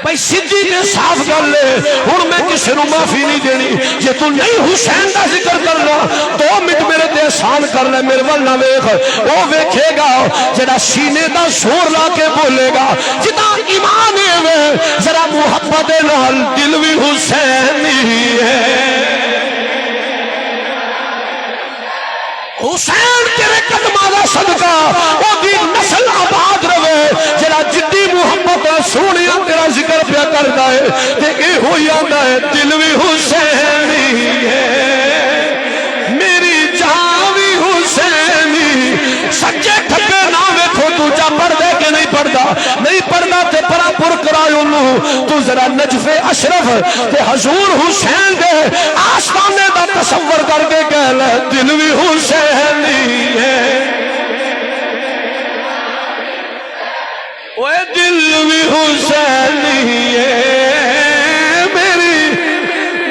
بھائی سیدھی نے صاف کر لے ہن میں کسی نو معافی نہیں دینی جے تو نہیں حسین دا ذکر کرنا 2 منٹ میرے تے احسان کر لے میرے ول نہ ویکھ او ویکھے گا جڑا سینے دا زور لا کے بولے گا جدا ایمان ہے ذرا محبت نال دل بھی حسینی ہے حسین تیرے قدماں دا صدقہ او دی نسل آباد رہے جڑا جدی محبت سونیا تیرا ذکر پیا کردا ہے تے اے ہوئی آندا ہے دل بھی حسینی ہے میری جان بھی حسینی سچے کھبے نہ ویکھو تو جا پڑھ دے کہ نہیں پڑھدا نہیں پڑھدا تے پرا پر کرایو نو تو ذرا نجف اشرف تے حضور حسین دے آستانے دا تصور کر کے کہہ لے دل بھی حسینی ہے اوے دل بھی حسینی ہے میری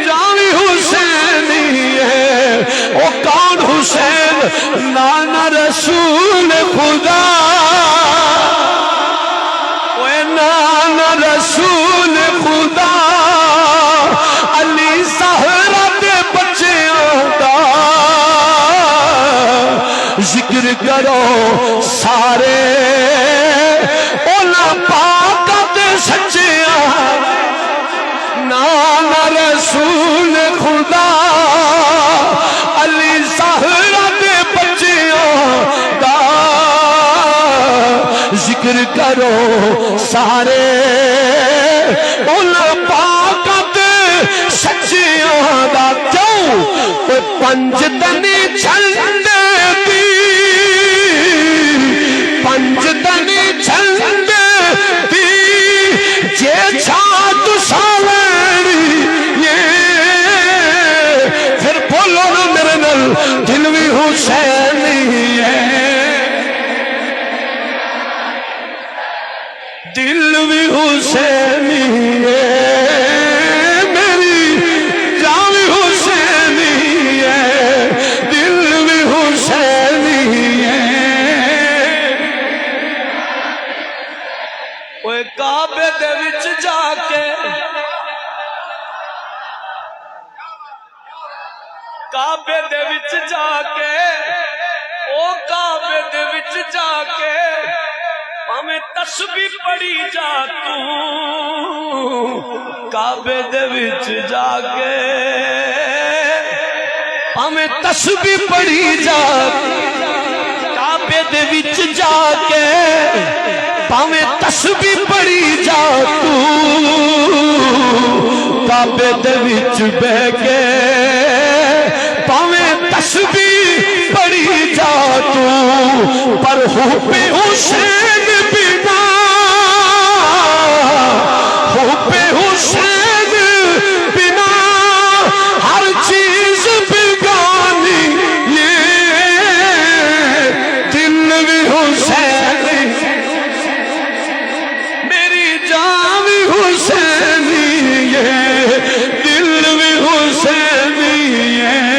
جان بھی حسینی ہے او کون حسین نانا رسول خدا اوے نانا رسول خدا علی زہرا دے بچیاں دا ذکر کرو سارے سچیاں نانا رسول خدا علی زہرا دے بچیاں دا ذکر کرو سارے ان پاک دے سچیاں دا کیوں کوئی پنج دنی چھلنے دی پنج دنی چھلنے دی جے چھات ساویری پھر بولو نا میرے نل دل بھی حسینی ہے کعبے دے وچ جا کے او کعبے دے وچ جا کے ہمیں تسبیح پڑھی جا تو کعبے دے وچ جا کے ہمیں تسبیح پڑھی جا کعبے دے وچ جا کے ہمیں تسبیح پڑھی جا تو کعبے دے وچ بہ کے ہمیں تسبیح پڑھی جا تو پر حب حسین بنا حب حسین بنا ہر چیز بگانی یہ دل بھی حسین میری جان بھی حسین یہ دل بھی حسین یہ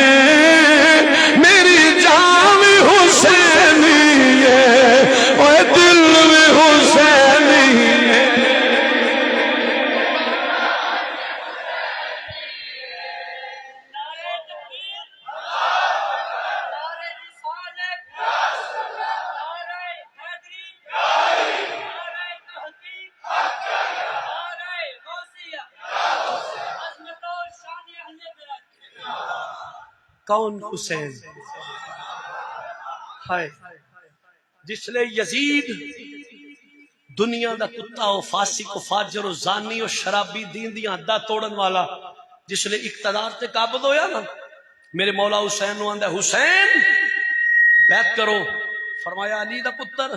کون حسین ہے جس لئے یزید دنیا دا کتا و فاسق و فاجر و زانی و شرابی دین دی حداں توڑن والا جس لئے اقتدار تے قابض ہویا نا میرے مولا حسین نو آندہ حسین بیعت کرو فرمایا علی دا پتر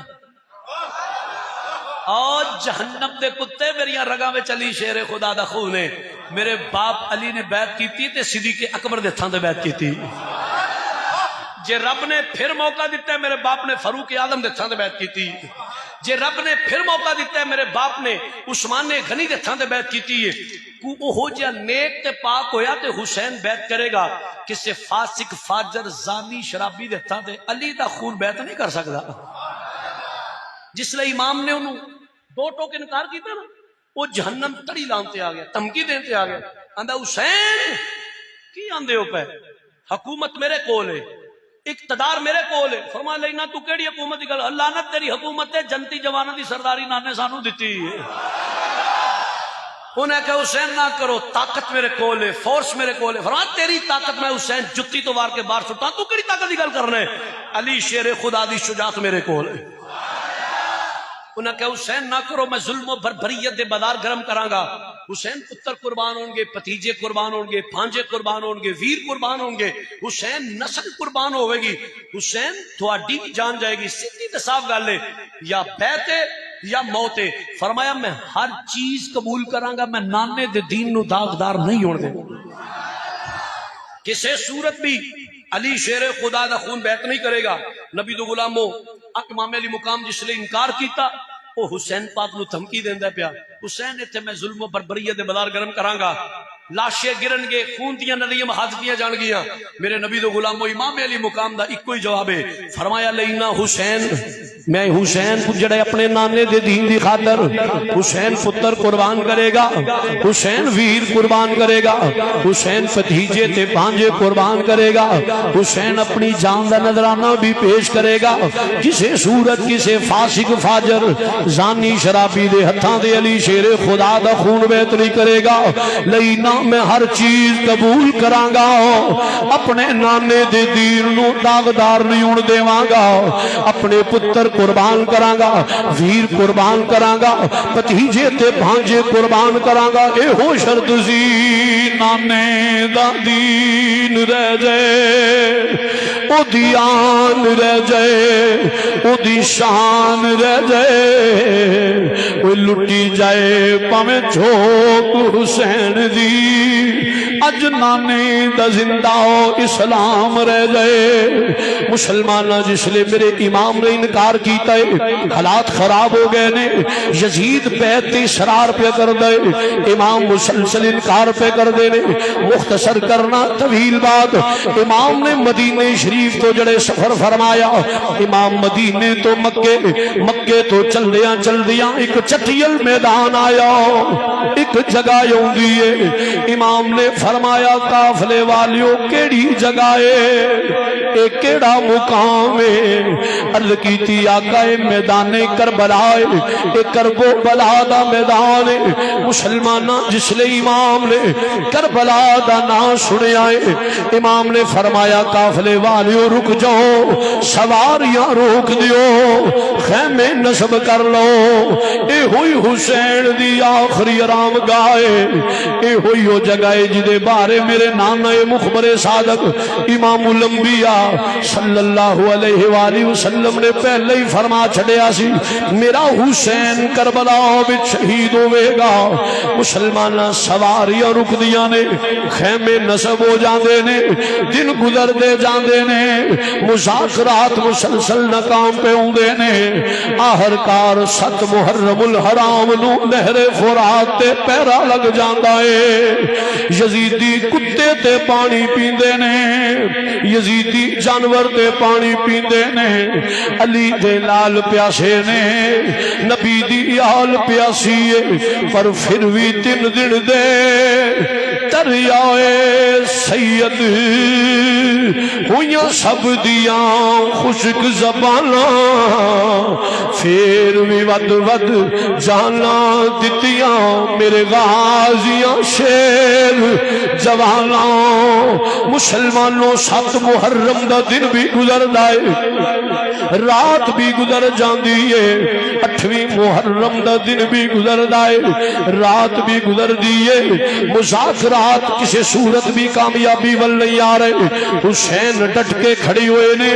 اور جہنم دے کتے میریاں رگاں میں چلی شیر خدا دا خون ہے میرے باپ علی نے بیعت کی تھی تے صدیق اکبر دے تھاں دے بیعت کی تھی جے رب نے پھر موقع دیتا ہے میرے باپ نے فاروق اعظم دے تھاں دے بیعت کی تھی جے رب نے پھر موقع دیتا ہے میرے باپ نے عثمان غنی دے تھاں دے بیعت کی تھی کو ہو جا نیک تے پاک ہویا تے حسین بیعت کرے گا کسے فاسق فاجر زانی شرابی دے تھاں دے علی دا خون بیعت نہیں کر سکتا جس لئے امام نے انہوں دو ٹوک انکار کیتا نا وہ جہنم تڑی لانتے آ گیا دھمکی دیتے آ گیا آندہ حسین کی آندے ہو پہ حکومت میرے کول ہے اقتدار میرے کول ہے فرما لینا تو کیڑی حکومت دی گل اللہ نے تیری حکومت ہے جنتی جوانوں دی سرداری نانے سانو دیتی ہے انہیں کہا حسین نہ کرو طاقت میرے کول ہے فورس میرے کول ہے فرما تیری طاقت میں حسین جتی تو وار کے بار چھٹا تو کیڑی طاقت دی گل کرنے علی شیر خدا دی شجاعت میرے کول ہے انہیں کہا حسین نہ کرو میں ظلم و بربریت دے بازار گرم کراں گا حسین پتر قربان ہوں گے پتیجے قربان ہوں گے بھانجے قربان ہوں گے ویر قربان ہوں گے حسین نسل قربان ہوئے گی حسین تھوڑی بھی جان جائے گی سیدھی تے صاف گل ہے یا بیعت یا موت فرمایا میں ہر چیز قبول کراں گا میں نانے دے دین نو داغدار نہیں ہونے دے کسے صورت بھی علی شیر خدا دا خون بیعت نہیں کرے گا نبی دو غلاموں امام علی مقام جس لئے انکار کیتا وہ حسین پاک نو دھمکی دیندا پیا حسین اتنے میں ظلم و بربریت دے بازار گرم کراں گا لاشیں گرن گے خون دیاں ندیاں حاجتیاں جان گیاں میرے نبی دو غلاموں امام علی مقام دا ایک کوئی جواب ہے فرمایا لینا حسین میں حسین جڑے اپنے نانے دے دین دی خاطر حسین پتر قربان کرے گا حسین ویر قربان کرے گا حسین فتیجے تے بھانجے قربان کرے گا حسین اپنی جان دا نذرانہ بھی پیش کرے گا کسے صورت کسے فاسق فاجر زانی شرابی دے ہتھاں دے علی شیر خدا دا خون بیعت نہیں کرے گا لینا میں ہر چیز قبول کراں گا اپنے نانے دے دین نو داغدار نہیں ہون دیواں گا اپنے پتر قربان کراں گا ویر قربان کراں گا پتیجے تے بھانجے قربان کراں گا اے ہو شرط سی نانے دا دین رہ جائے او دی آن رہ جائے او دی شان رہ جائے وہ لٹی جائے پاویں جھوک حسین دی اج نانے دا زندہ ہو اسلام رہ جائے مسلمانہ جس لئے میرے امام نے انکار کیتا ہے حالات خراب ہو گئے نے یزید بیعت اسرار پہ کر دے امام مسلسل انکار پہ کر دے نے مختصر کرنا طویل بات امام نے مدینہ شریف تو جڑے سفر فرمایا امام مدینہ تو مکے تو چل دیاں ایک چٹیل میدان آیا ایک جگہ یوں دیئے امام نے فرمایا قافلے والیو کیڑی جگہ ہے، اے کیڑا مقام ہے؟ عرض کیتی آقا میدان کربلا ہے، اے کرب و بلا دا میدان ہے۔ مسلمانہ جس لئے امام نے کربلا دا نام سنیا ہے، امام نے فرمایا قافلے والیو رک جاؤ، سواریاں روک دیو، خیمے نصب کر لو، اے ہوئی حسین دی آخری آرام گاہے، اے ہوئی وہ جگہ جدے بارے میرے نانا مخبر صادق امام الانبیاء صلی اللہ علیہ وآلہ وسلم نے پہلے ہی فرما چھڑیا سی میرا حسین کربلا وچ شہید ہوئے گا۔ مسلمانہ سواریاں رک دیا نے، خیمے نصب ہو جاندے نے، دن گزر دے جاندے نے، مذاکرات مسلسل ناکام پہ ہوندے نے، آخرکار 7 محرم الحرام نو نہر فرات تے پیرا لگ جاندا ہے۔ یزیدی کتے تے پانی پیندے نے، یزیدی جانور تے پانی پیندے نے، علی دے لال پیاسے نے، نبی دی آل پیاسی ہے، پر پھر بھی 3 دن دے دریائے سید ہویاں سب دیاں خشک زباناں، پھر بھی ود ود جانا دتیاں میرے غازیاں شیر جواناں۔ مسلمانوں 7 محرم دا دن بھی گزر دائے، رات بھی گزر جاندی ہے، 8ویں محرم دا دن بھی گزر دائے، رات بھی گزر دیئے، مذاکرات کسی صورت بھی کامیابی ول نہیں آ رہے۔ حسین ڈٹ کے کھڑی ہوئے نے،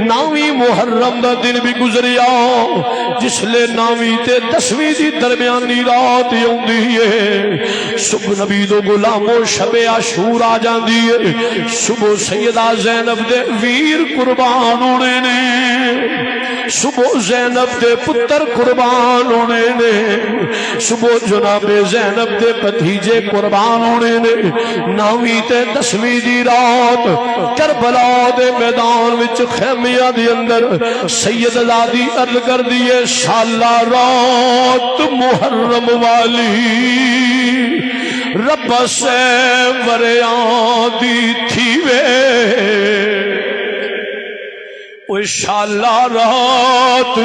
9ویں محرم دا دن بھی گزریا، جس لے 9ویں تے 10ویں دی درمیانی رات ہوندی ہے۔ صبح نبی دو غلاموں شب عاشور آ جاندی ہے، صبح سیدہ زینب دے ویر قربان ہونے نے، صبح زینب دے پتر قربان ہونے نے، صبح جناب زینب دے بھتیجے قربان ہونے نے۔ 9ویں تے 10ویں دی رات کربلا دے میدان وچ خیمیاں دی اندر سید زادی عرض کر دیے شالا رات محرم والی رب سے وریاں دی تھی وے، او شالا رات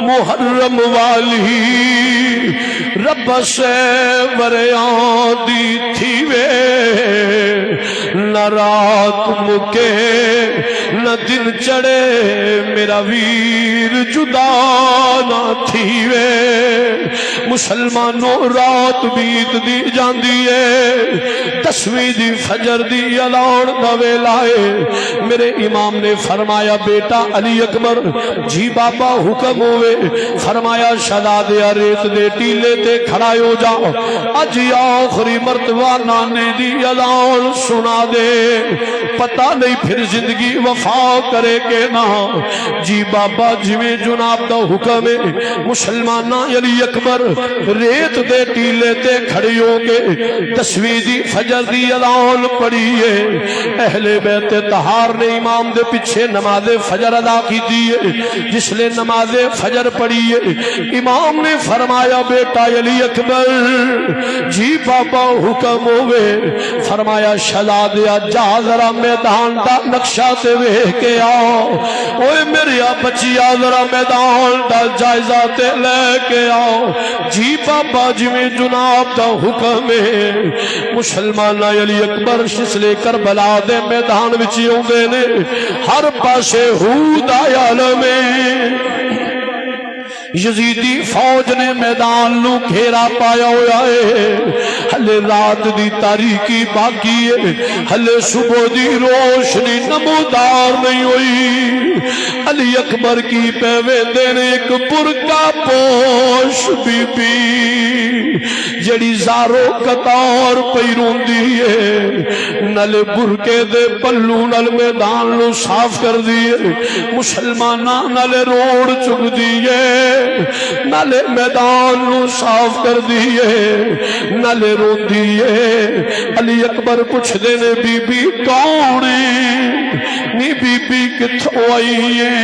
محرم والی رب سے وریاں دی تھی وے، نہ رات مکے نہ دن چڑے میرا ویر جدا نہ تھی وے۔ مسلمانوں رات بیت دی جاندی ہے، 10ویں دی فجر دی اعلان دا ویلا ہے۔ میرے امام نے فرمایا بیٹا علی اکبر جی بابا حکم ہوئے، فرمایا شہزادے ریت دے ٹیلے تے کھڑا ہو جاؤ، اج آخری مرتبہ نانے دی اعلان سنا دے، پتہ نہیں پھر زندگی وفا کرے کہ نہ۔ جی بابا جویں جناب دا حکم ہے۔ مسلمانہ علی اکبر ریت دے ٹیلے تے کھڑی ہو کے 10ویں دی فجر دی اعلان پڑھی ہے۔ اہل بیت طہار نے امام دے پیچھے نماز فجر ادا کی دیئے، جس لے نماز فجر پڑھی ہے۔ امام نے فرمایا بیٹا علی اکبر جی بابا حکم ہوئے، فرمایا شہزادیا جا ذرا میدان دا نقشہ تے ویکھ کے آؤ، اوے میریا بچیا ذرا میدان دا جائزہ تے لے کے آؤ۔ جی بابا جویں جناب دا حکم ہے۔ مسلمانہ علی اکبر شسلے کربلا دے میدان وچ اوندے نے، ہر پاسے ہود آیا میں یزیدی فوج نے میدان نو گھیرا پایا ہوا ہے، ہلے رات دی تاریکی باقی ہے، ہلے صبح دی روشنی نمودار نہیں ہوئی۔ علی اکبر کی پیوے دین ایک برکا پوش بی بی جڑی زارو قطار پئی روندی ہے، نل برکے دے پلو نل میدان نو صاف کر دیئے، مسلمانہ نل روڑ چک دیئے، نالے میدان نو صاف کر دیئے، نالے رو دیئے۔ علی اکبر پوچھ دینے بی بی کونے، نی بی بی کتھو آئی ہے،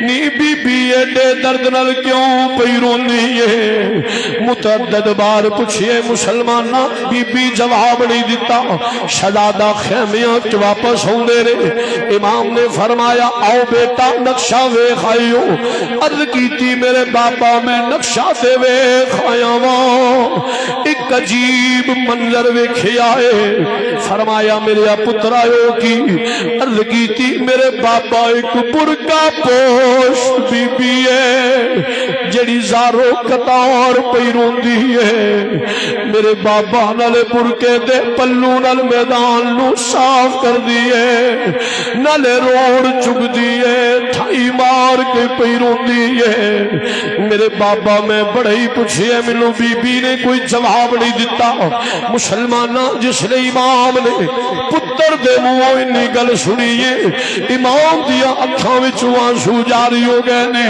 نی بی بی ایڈے درد نل کیوں پئی رونی ہے۔ متعدد بار پوچھ پوچھئے مسلمانہ بی بی جواب نہیں دیتا شہزادہ خیمیاں چ واپس ہوندے رہے امام نے فرمایا آؤ بیٹا نقشہ ویکھ آئیو عرض کیتی میرے بابا میں نقشہ تے ویکھ آیا واں ایک عجیب منظر ویکھیا ہے فرمایا میرے پترا کی عرض کیتی میرے بابا ایک برقع پوش بی بی ہے جڑی زارو قطار پئی روندی ہے میرے بابا نالے برقے دے پلو نال میدان نو صاف کر دیے نالے روڑ چک دیے ٹھائی مار کے پئی روندی ہے میرے بابا میں بڑے ہی پوچھئے مینوں بی بی نے کوئی جواب نہیں دیتا مسلمانہ جس نے امام نے پتر دے منہوں انی گل سنیے امام دیا اکھاں وچوں آنسو جاری ہو گئے نے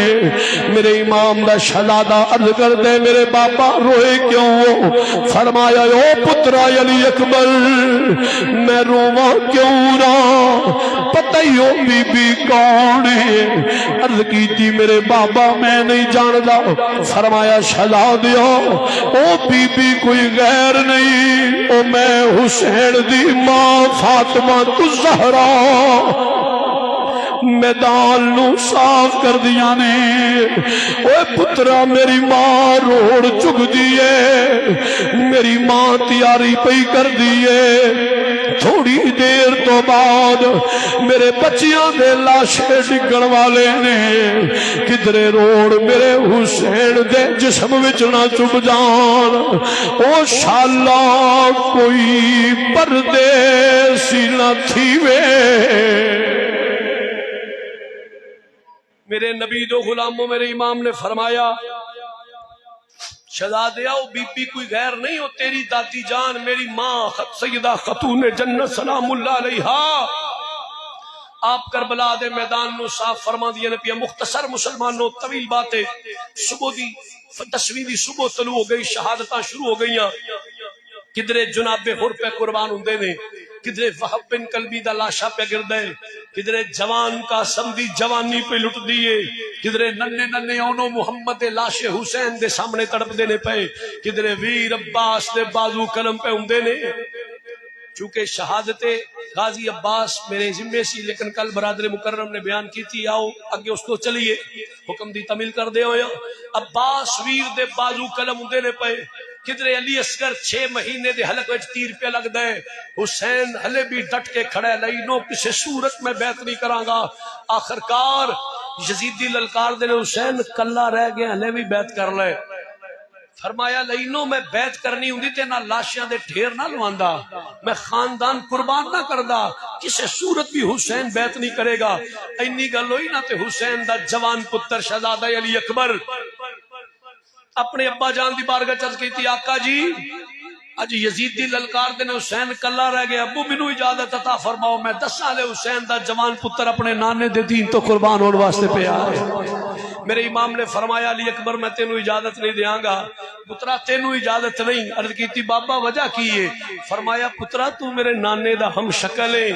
میرے امام دا شہزادہ عرض کر دے میرے بابا روئے کیوں ہو فرمایا او پترا علی اکبر میں رواں کیوں نہ پتہ ہی ہو بی بی کون ہے عرض کیتی میرے بابا میں نہیں جاندا فرمایا شہزادیو او بی بی کوئی غیر نہیں او میں حسین دی ماں فاطمہ الزہرا میدان نو صاف کر دیا نے اوے پترا میری ماں روڑ چک دیے میری ماں تیاری پئی کر دیے تھوڑی دیر تو بعد میرے بچیاں دے لاشے ڈگن والے نے کدرے روڑ میرے حسین دے جسم وچ نہ چپ جان او شالا کوئی پردیسی نہ تھیوے میرے نبی دو غلاموں میرے امام نے فرمایا شہزادے آؤ بی بی کوئی غیر نہیں ہو تیری دادی جان میری ماں سیدہ خاتون جنت سلام اللہ علیہا آپ کربلا دے میدان نو صاف فرما دیا نے پیا مختصر مسلمانوں طویل باتیں صبح دی 10ویں دی صبح طلوع ہو گئی شہادتاں شروع ہو گئیاں کدرے جناب حر پہ قربان ہوندے نے کدرے وہب بن کلبی دا لاشا پہ گردے کدرے جوان کا سمدی جوانی پہ لٹ دیے کدرے ننے ننے اونو محمد لاش حسین دے سامنے تڑپ دینے پہ کدرے ویر عباس دے بازو کلم پہ ہوندے نے چونکہ شہادت غازی عباس میرے ذمے سی لیکن کل برادر مکرم نے بیان کی تھی آؤ اگے اس کو چلیے حکم دی تمیل کر دے ہویا عباس ویر دے بازو کلم ہوندے نے پہ کدرے علی اصغر 6 مہینے دے حلق وچ تیر پہ لگ دے حسین ہلے بھی ڈٹ کے کھڑے لئی نو کسے صورت میں بیعت نہیں کراں گا آخرکار یزیدی للکار دے حسین کلا رہ گیا ہلے بھی بیعت کر لے فرمایا لینو میں بیعت کرنی ہوندی تے نہ لاشیاں دے ڈھیر نہ لواندا میں خاندان قربان نہ کردا کسے صورت بھی حسین بیعت نہیں کرے گا اینی گل ہوئی نہ تے حسین دا جوان پتر شہزادہ علی اکبر اپنے ابا جان دی بارگاہ چرچ کی تھی آقا جی اج یزید دی للکار دے حسین کلا رہ گیا ابو مینوں اجازت عطا فرماؤ میں 10 سال حسین دا جوان پتر اپنے نانے دے دین تو قربان ہونے واسطے پہ آئے میرے امام نے فرمایا علی اکبر میں تینوں اجازت نہیں دیاں گا پترا تینوں اجازت نہیں عرض کی تھی بابا وجہ کی ہے فرمایا پترا تو میرے نانے دا ہم شکل ہے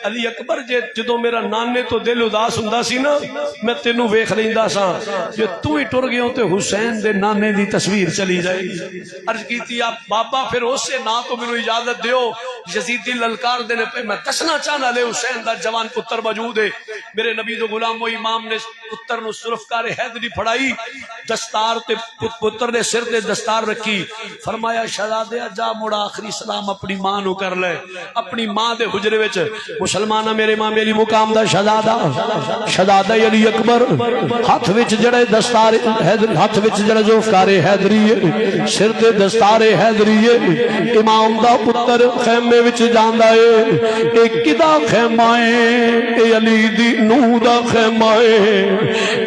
علی اکبر جدوں میرا نانے تو دل اداس ہوندا سی نا میں تینوں ویکھ لیندا سا جے تو ہی ٹر گئے تے حسین دے نانے دی تصویر چلی جائے عرض کی تھی آپ بابا پھر اس سے نہ تو مینوں اجازت دیو یزیدی للکار دینے پہ میں دسنا چاہنا لے حسین دا جوان پتر موجود ہے میرے نبی دو غلام و امام نے پتر نو سرفکار حیدری پھڑائی دستار تے پتر نے سر تے دستار رکھی فرمایا شہزادے جا مڑا آخری سلام اپنی ماں نو کر لے اپنی ماں دے حجرے وچ مسلمانہ میرے امام علی مقام دا شہزادہ علی اکبر ہاتھ وچ جڑے دستار حیدری ہاتھ وچ جڑے ذوالفقار حیدری ہے سر تے دستار حیدری ہے امام دا پتر خیمے وچ جاندا ہے اے کدا خیمہ ہے اے علی دی نو دا خیمہ ہے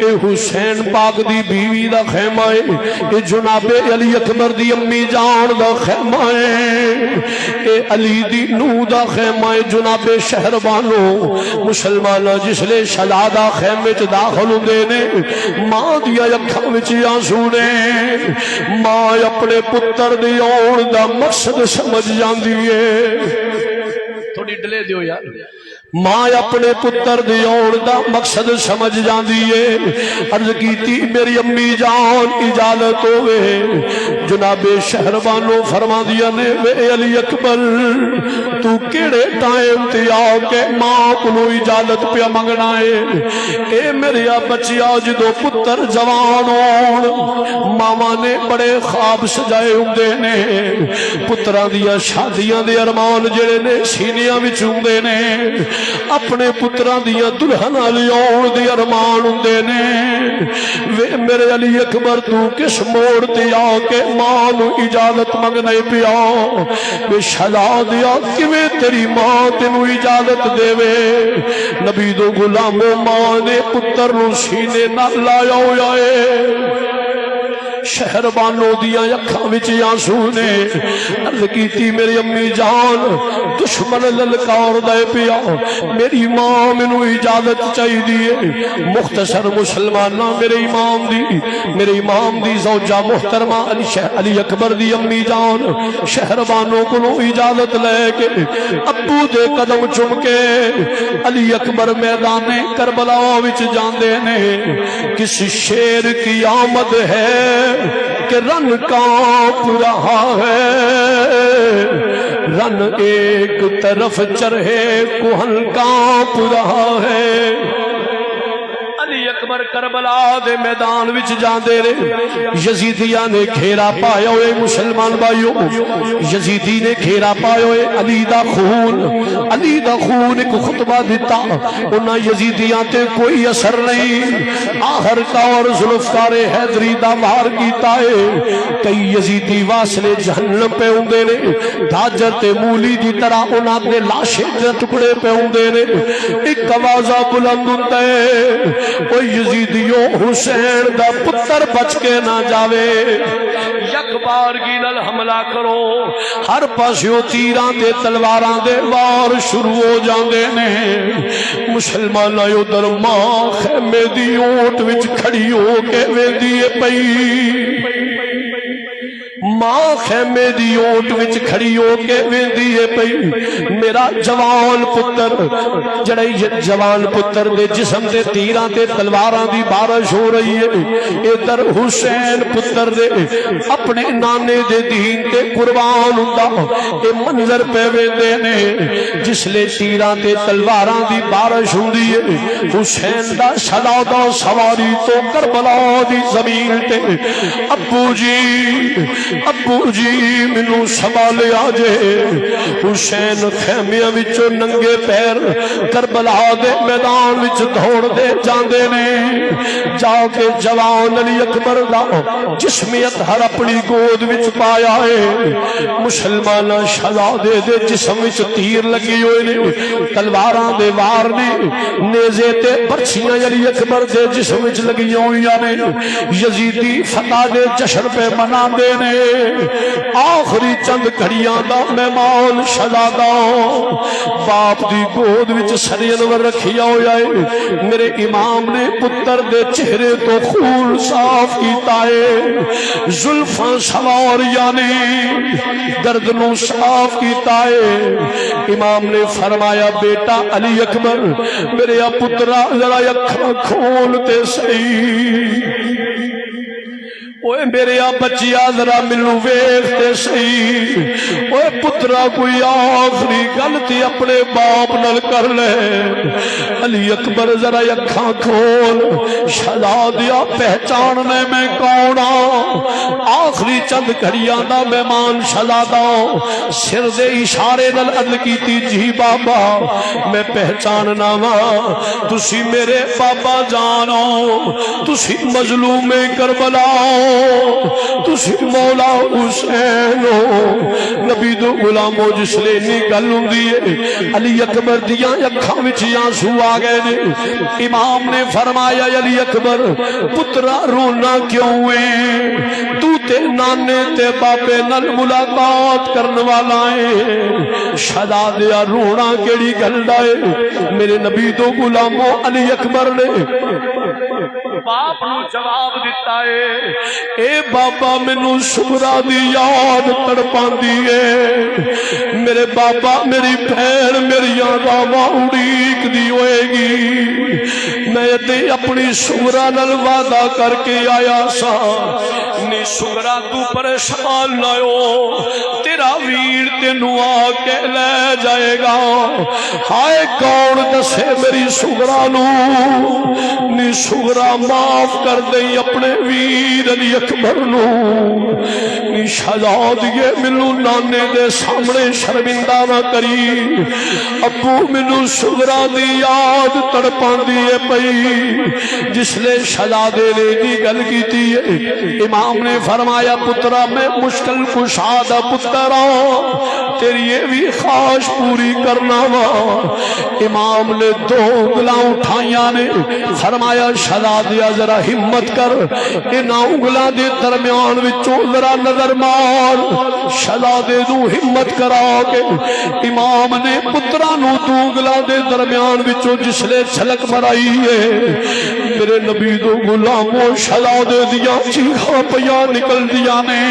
اے حسین پاک دی بیوی دا خیمہ ہے اے جناب علی اکبر دی امی جان دا خیمہ ہے اے علی دی نو دا خیمہ ہے جناب شہربانو مسلمانہ جس لے شہزادہ خیمے چ داخل ہوندے نے ماں دی اکھاں وچ آنسو نے ماں اپنے پتر دی آن دا مقصد سمجھ جاندی ہے تھوڑی ڈلے دیو یار ماں اپنے پتر دی آن دا مقصد سمجھ جاندی ہے. عرض کیتی میری امی جان اجازت ہوئے. جناب شہربانو فرما دیا نے وے علی اکبر تو کیڑے ٹائم تے آ کے ماں کو اجازت پہ منگنا ہے؟ اے میرے بچیا جدو پتر جوان ہون ماما نے بڑے خواب سجائے ہوندے نے. پتراں دیاں شادیاں دے ارمان جڑے نے سینیاں وچ ہوندے نے. اپنے پتراں دیاں دلہناں لیاون دے ارمان ہوندے نے. وے میرے علی اکبر تو کس موڑ تے آ کے ماں نو اجازت منگنے پیا؟ بے شہزادیا کیویں تیری ماں تینوں اجازت دے وے؟ نبی دو غلامو ماں نے پتر نو سینے نال لایا ہویا ہے. شہربانو دیاں اکھاں وچ آنسو نے. عرض کیتی میری امی جان دشمن للکار دے پیا میری ماں مینوں اجازت چاہیے. مختصر مسلماناں میرے امام دی زوجہ محترمہ علی اکبر دی امی جان شہربانو کو اجازت لے کے ابو دے قدم چم کے علی اکبر میدان کربلا وچ جاندے نے. کس شیر کی آمد ہے کہ رن کانپ رہا ہے، رن ایک طرف چرہے کوہن کانپ رہا ہے. علی اکبر کربلا دے میدان وچ جاندے رہے. یزیدیاں نے گھیرا پایا ہوئے مسلمان بھائیو، یزیدی نے گھیرا پایا ہوئے. علی دا خون ایک خطبہ دیتا انہاں یزیدیاں تے کوئی اثر نہیں. آخر کار ذوالفقار حیدری دا وار کیتا ہے. کئی یزیدی واسلے جہنم پہ ہوندے نے، دھاجر تے مولی دی طرح انہاں دے لاشیں دے ٹکڑے پہ ہوندے نے. ایک آوازہ بلند ہوندا ہے او یزیدیو حسین دا پتر بچ کے نہ جاوے. یک بار کی نال حملہ کرو. ہر پاسیوں تیراں تے تلواراں دے وار شروع ہو جاندے نے. مسلمان ادھر ماں خیمے دی اونٹ وچ کھڑی ہو کے ویندی پئی. ماں خیمے دی اونٹ وچ کھڑی ہو کے ویندی ہے پئی. میرا جوان پتر جڑے جوان پتر دے جسم دے تیراں تے تلواراں دی بارش ہو رہی ہے. ادھر حسین پتر دے اپنے نانے دے دین تے قربان ہوندا. اے منظر پہ ویندے نے جس لے تیراں تے تلواراں دی بارش ہوندی ہے. حسین دا شہزادہ سواری تو کربلا دی زمین تے ابو جی مینوں سنبھالے آجے. حسین خیمیاں وچوں ننگے پیر کربلا دے میدان وچ دوڑ دے جاندے نے. جا کے جوان علی اکبر دا جسمیت ہر اپنی گود وچ پایا ہے. مسلمان شہزادے دے جسم وچ تیر لگی ہوئے نے، تلواراں دے وار نے، نیزے تے برچھیاں علی اکبر دے جسم وچ لگی ہوئیاں نے. یزیدی فتح دے جشن پہ مناندے نے. آخری چند گھڑیاں دا مہمان شہزادہ باپ دی گود وچ سری انور رکھیا ہویا ہے. میرے امام نے پتر دے چہرے تو خون صاف کیتا ہے. زلفاں سواریاں نے گردنوں صاف کیتا ہے. امام نے فرمایا بیٹا علی اکبر میرے پترا ذرا اکھاں کھول تے صحیح. اوے میرے بچیا ذرا مینوں ویکھ تے صحیح. اوے پترا کوئی آخری گل تے اپنے باپ نال کر لے. علی اکبر ذرا اکھاں کھول. شہزادیا پہچاننے میں کون ہاں؟ آخری چند گھڑیاں دا مہمان شہزادہ سر دے اشارے نال عرض کیتی جی بابا میں پہچاننا وا تسی میرے بابا جانو، تسی مظلوم کربلا، تسی مولا حسین ہو. نبی دو غلامو جس لے نی گل ہوندی ہے علی اکبر دیاں اکھاں وچ آنسو آ گئے نے. امام نے فرمایا علی اکبر پترا رونا کیوں ہے؟ تو تے نانے تے بابے نال ملاقات کرن والا ہے شہزادیا رونا کیڑی گل دا ہے میرے نبی تو غلامو علی اکبر نے باپ نو جواب دیتا ہے اے بابا مینوں سغرا دی یاد تڑپاندی ہے میرے بابا میری بہن میری راواں اڑیک دی ہوئے گی میں تے اپنی سغرا نال وعدہ کر کے آیا سا نی سغرا تو پریشان نہ ہو تیرا ویر تینوں آ کے لے جائے گا ہائے کون دسے میری سغرا نو نی سغرا معاف کر دیں اپنے ویر علی اکبر نو نی شہزادیے مینوں نانے دے سامنے شرمندہ نہ کری ابو مینوں سغرا دی یاد تڑپاندی ہے پئی جس نے شہزادے نے دی گل کیتی ہے امام نے فرمایا پترا میں مشکل کشا دا پترا تیری یہ بھی خواہش پوری کرنا وا امام نے دو انگلاں اٹھائیاں نے فرمایا شہزادیا ذرا ہمت کر انہاں انگلاں دے درمیان وچوں ذرا نظر مار شہزادے نو ہمت کرا کے امام نے پترا نو دو انگلاں دے درمیان وچوں جس نے چھلک مرائی ہے میرے نبی دو غلاموں شہزادے دیاں چیخاں پیاں نکل دیا نے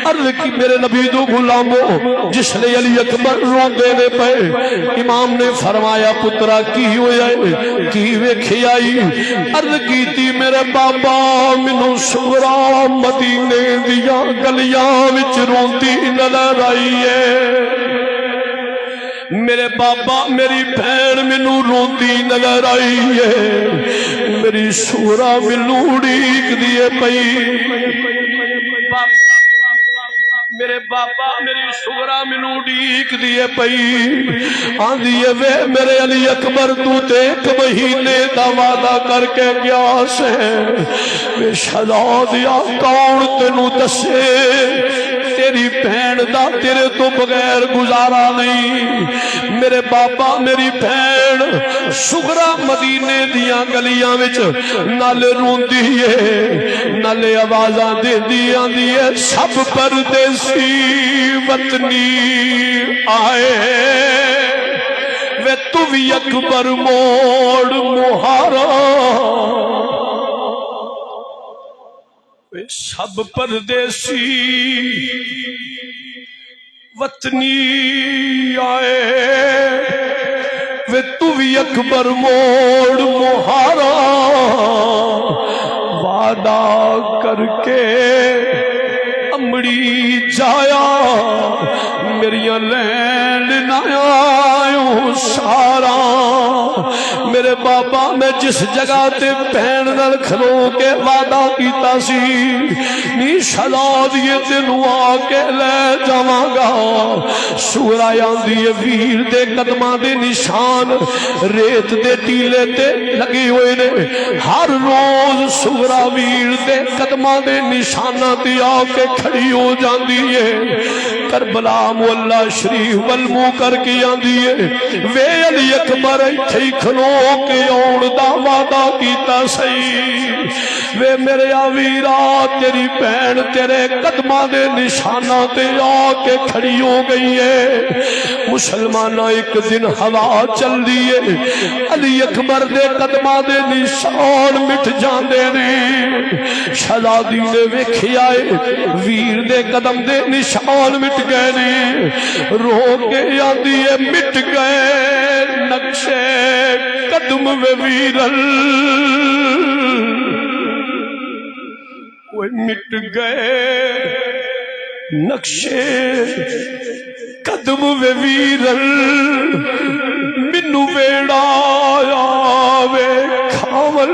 عرض کی میرے نبی دو غلاموں جس نے علی اکبر روندے نے پے امام نے فرمایا پترا کی ہویا ہے کی ویکھی آئی عرض کیتی میرے بابا مینوں سغرا مدینے دیاں گلیاں وچ روندی نظر آئی ہے میرے بابا میری بہن مینوں روندی نظر آئی ہے میری سغرا مینوں اڑیک دیے پئی میرے بابا میری سغرا مینوں اڑیک دیے پئی آندی وے میرے علی اکبر تو تے ایک مہینے دا وعدہ کر کے گیا سے وے شہزادیا کون تینوں دسے تیری بہن دا تیرے تو بغیر گزارا نہیں میرے بابا میری بہن سغرا مدینے دیاں گلیاں وچ نال روندی ہے نال آوازاں دیندی آندی ہے سب پردیسی وطنی آئے وے تو بھی اکبر موڑ مہارا سب پردیسی وطنی آئے وے تو بھی اکبر موڑ مہارا وعدہ کر کے امڑی جایا میریاں لین نہ آیوں سارا میرے بابا میں جس جگہ تے بہن نال کھلو کے وعدہ کیتا سی نی شہزادیے تینوں آ کے لے جاواں گا سغرا آندی ہے ویر دے قدماں دے نشان ریت دے ٹیلے تے لگے ہوئے نے ہر روز سغرا ویر دے قدماں دے نشاناں تے آ کے کھڑی ہو جاندی ہے کربلا مولا شریف ول منہ کر کے آندی ہے وے علی اکبر ایتھے ہی کھلو کے آن دا وعدہ کیتا سی وے میرے ویرا تیری بہن تیرے قدماں دے نشاناں تے آ کے کھڑی ہو گئی ہے مسلمانہ ایک دن ہوا چل دی ہے علی اکبر دے قدماں دے نشان مٹ جاندے نے شہزادی نے ویکھیا ہے ویر دے قدم دے نشان مٹ گئے نے رو کے آندی ہے مٹ گئے نقشے قدم وے ویرل وہ مٹ گئے نقشے قدم وے ویرل مینوں ویڑا آوے کھاول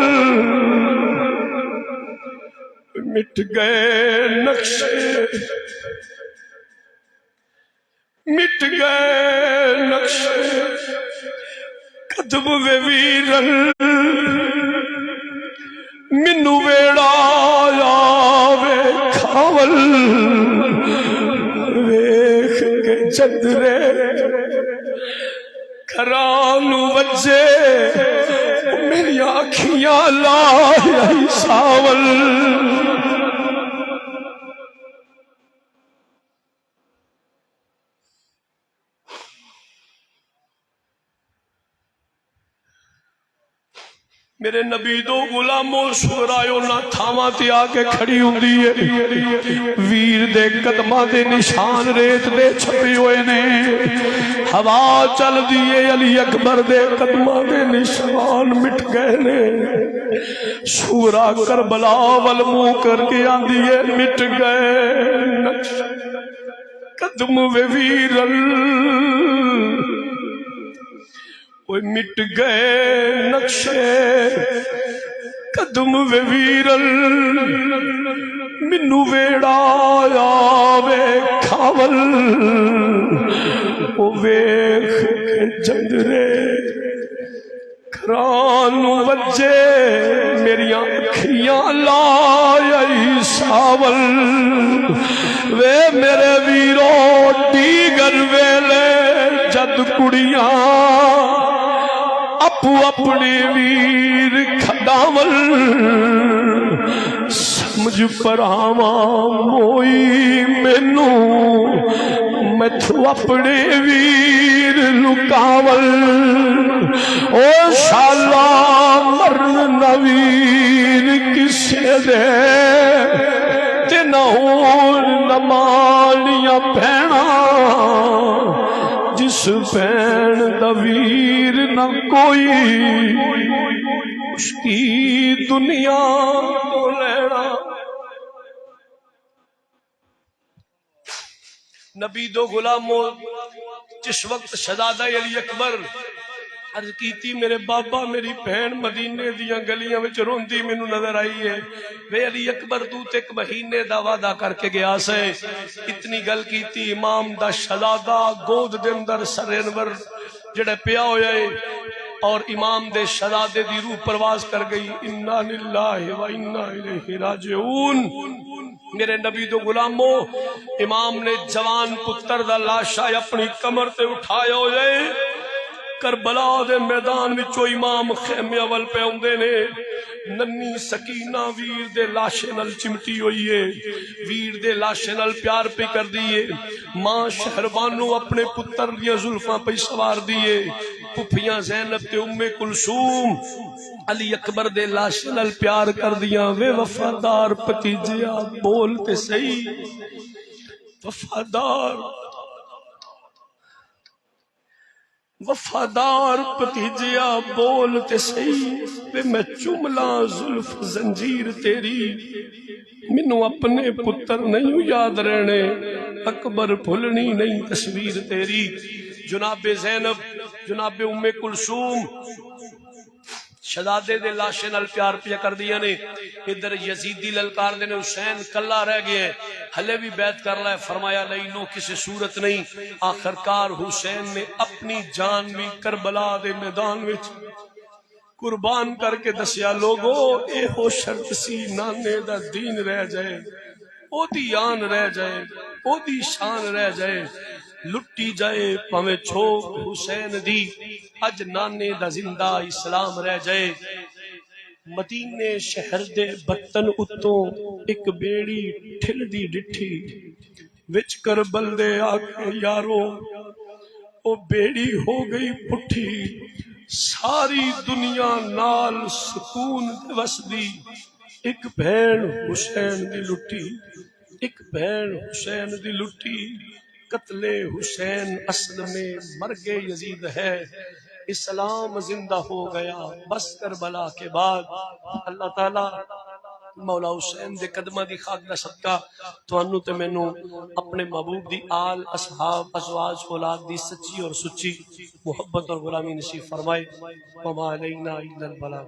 مٹ گئے نقشے مٹ گئے نقشے قدم وے ویرل مینوں ویڑا آوے کھاول ویکھ کے چندرے گھرانو وجے میری آنکھیاں لائی ساول میرے نبی دو غلاموں سورایو نہ تھاواں تے آ کے کھڑی ہوندی ہے ویر دے قدماں دے نشان ریت دے چھپے ہوئے نے ہوا چل دیے علی اکبر دے قدماں دے نشان مٹ گئے نے سورا کربلا ول منہ کر کے آندی ہے مٹ گئے قدم وے ویرل مٹ گئے نقشے قدم وے ویرل منو ویڑا آوے کھاول او ویخ کے جندرے کھران وجے میری آنکھیاں لائی ساول وے میرے ویرو دیگر ویلے جد کڑیاں اپو اپنے ویر کھڈاول سمجھ پراواں موئی مینو میتھو اپنے ویر لکاول او شالا مرن نویر کسے دے تے نہ ہون نمالیاں بھینا جس بین دا ویر نہ کوئی اس کی دنیا تو لینا نبی دو غلاموں جس وقت شہزادہ علی اکبر عرض کیتی میرے بابا میری بہن مدینے دیاں گلیاں وچ روندی مینوں نظر آئی ہے وے علی اکبر تو تے ایک مہینے دا وعدہ کر کے گیا سے اتنی گل کیتی امام دا شہزادہ گود دے اندر سر انور جڑے پیا ہویا ہے اور امام دے شہزادے دی روح پرواز کر گئی انا للہ و انا الیہ راجعون میرے نبی دو غلاموں امام نے جوان پتر دا لاشا اپنی کمر تے اٹھایا ہوئے کربلا دے میدان وچوں امام خیمے اول پہ اوندے نے ننی سکینہ ویر دے لاشے نال چمٹی ہوئی ہے ویر دے لاشے نال پیار پہ کر دیئے ماں شہربانو اپنے پتر دیاں زلفاں پہ سوار دیئے پھپھیاں زینب تے ام کلثوم علی اکبر دے لاشے نال پیار کر دیاں وے وفادار پتیجیا بولتے صحیح وفادار پتیجیا بولتے صحیح وے میں چملا زلف زنجیر تیری منو اپنے پتر نہیں یاد رہنے اکبر بھولنی نہیں تصویر تیری جناب زینب جناب ام کلثوم شہزادے دے لاشے نال پیار پیا کر دیا نے ادھر یزیدی للکار دے نے حسین کلا رہ گئے ہلے بھی بیعت کر لائے فرمایا لینو کسی صورت نہیں آخرکار حسین نے اپنی جان بھی کربلا دے میدان وچ قربان کر کے دسیا لوگو اے ہو شرط سی نانے دا دین رہ جائے او دی آن رہ جائے او دی شان رہ جائے لٹی جائے پویں چھوک حسین دی اج نانے دا زندہ اسلام رہ جائے مدینے شہر دے بطن اتوں ایک بیڑی ٹھل دی ڈٹھی وچ کربل دے آکے یارو او بیڑی ہو گئی پٹھی ساری دنیا نال سکون وس دی ایک بہن حسین دی لٹی ایک بہن حسین دی لٹی قتل حسین اصل میں مرگ یزید ہے اسلام زندہ ہو گیا بس کربلا کے بعد اللہ تعالی مولا حسین دے قدمہ دی خاک دا صدقہ توانو تے مینوں اپنے محبوب دی آل اصحاب ازواج اولاد دی سچی اور سچی محبت اور غلامی نصیب فرمائے وما علینا الا البلاغ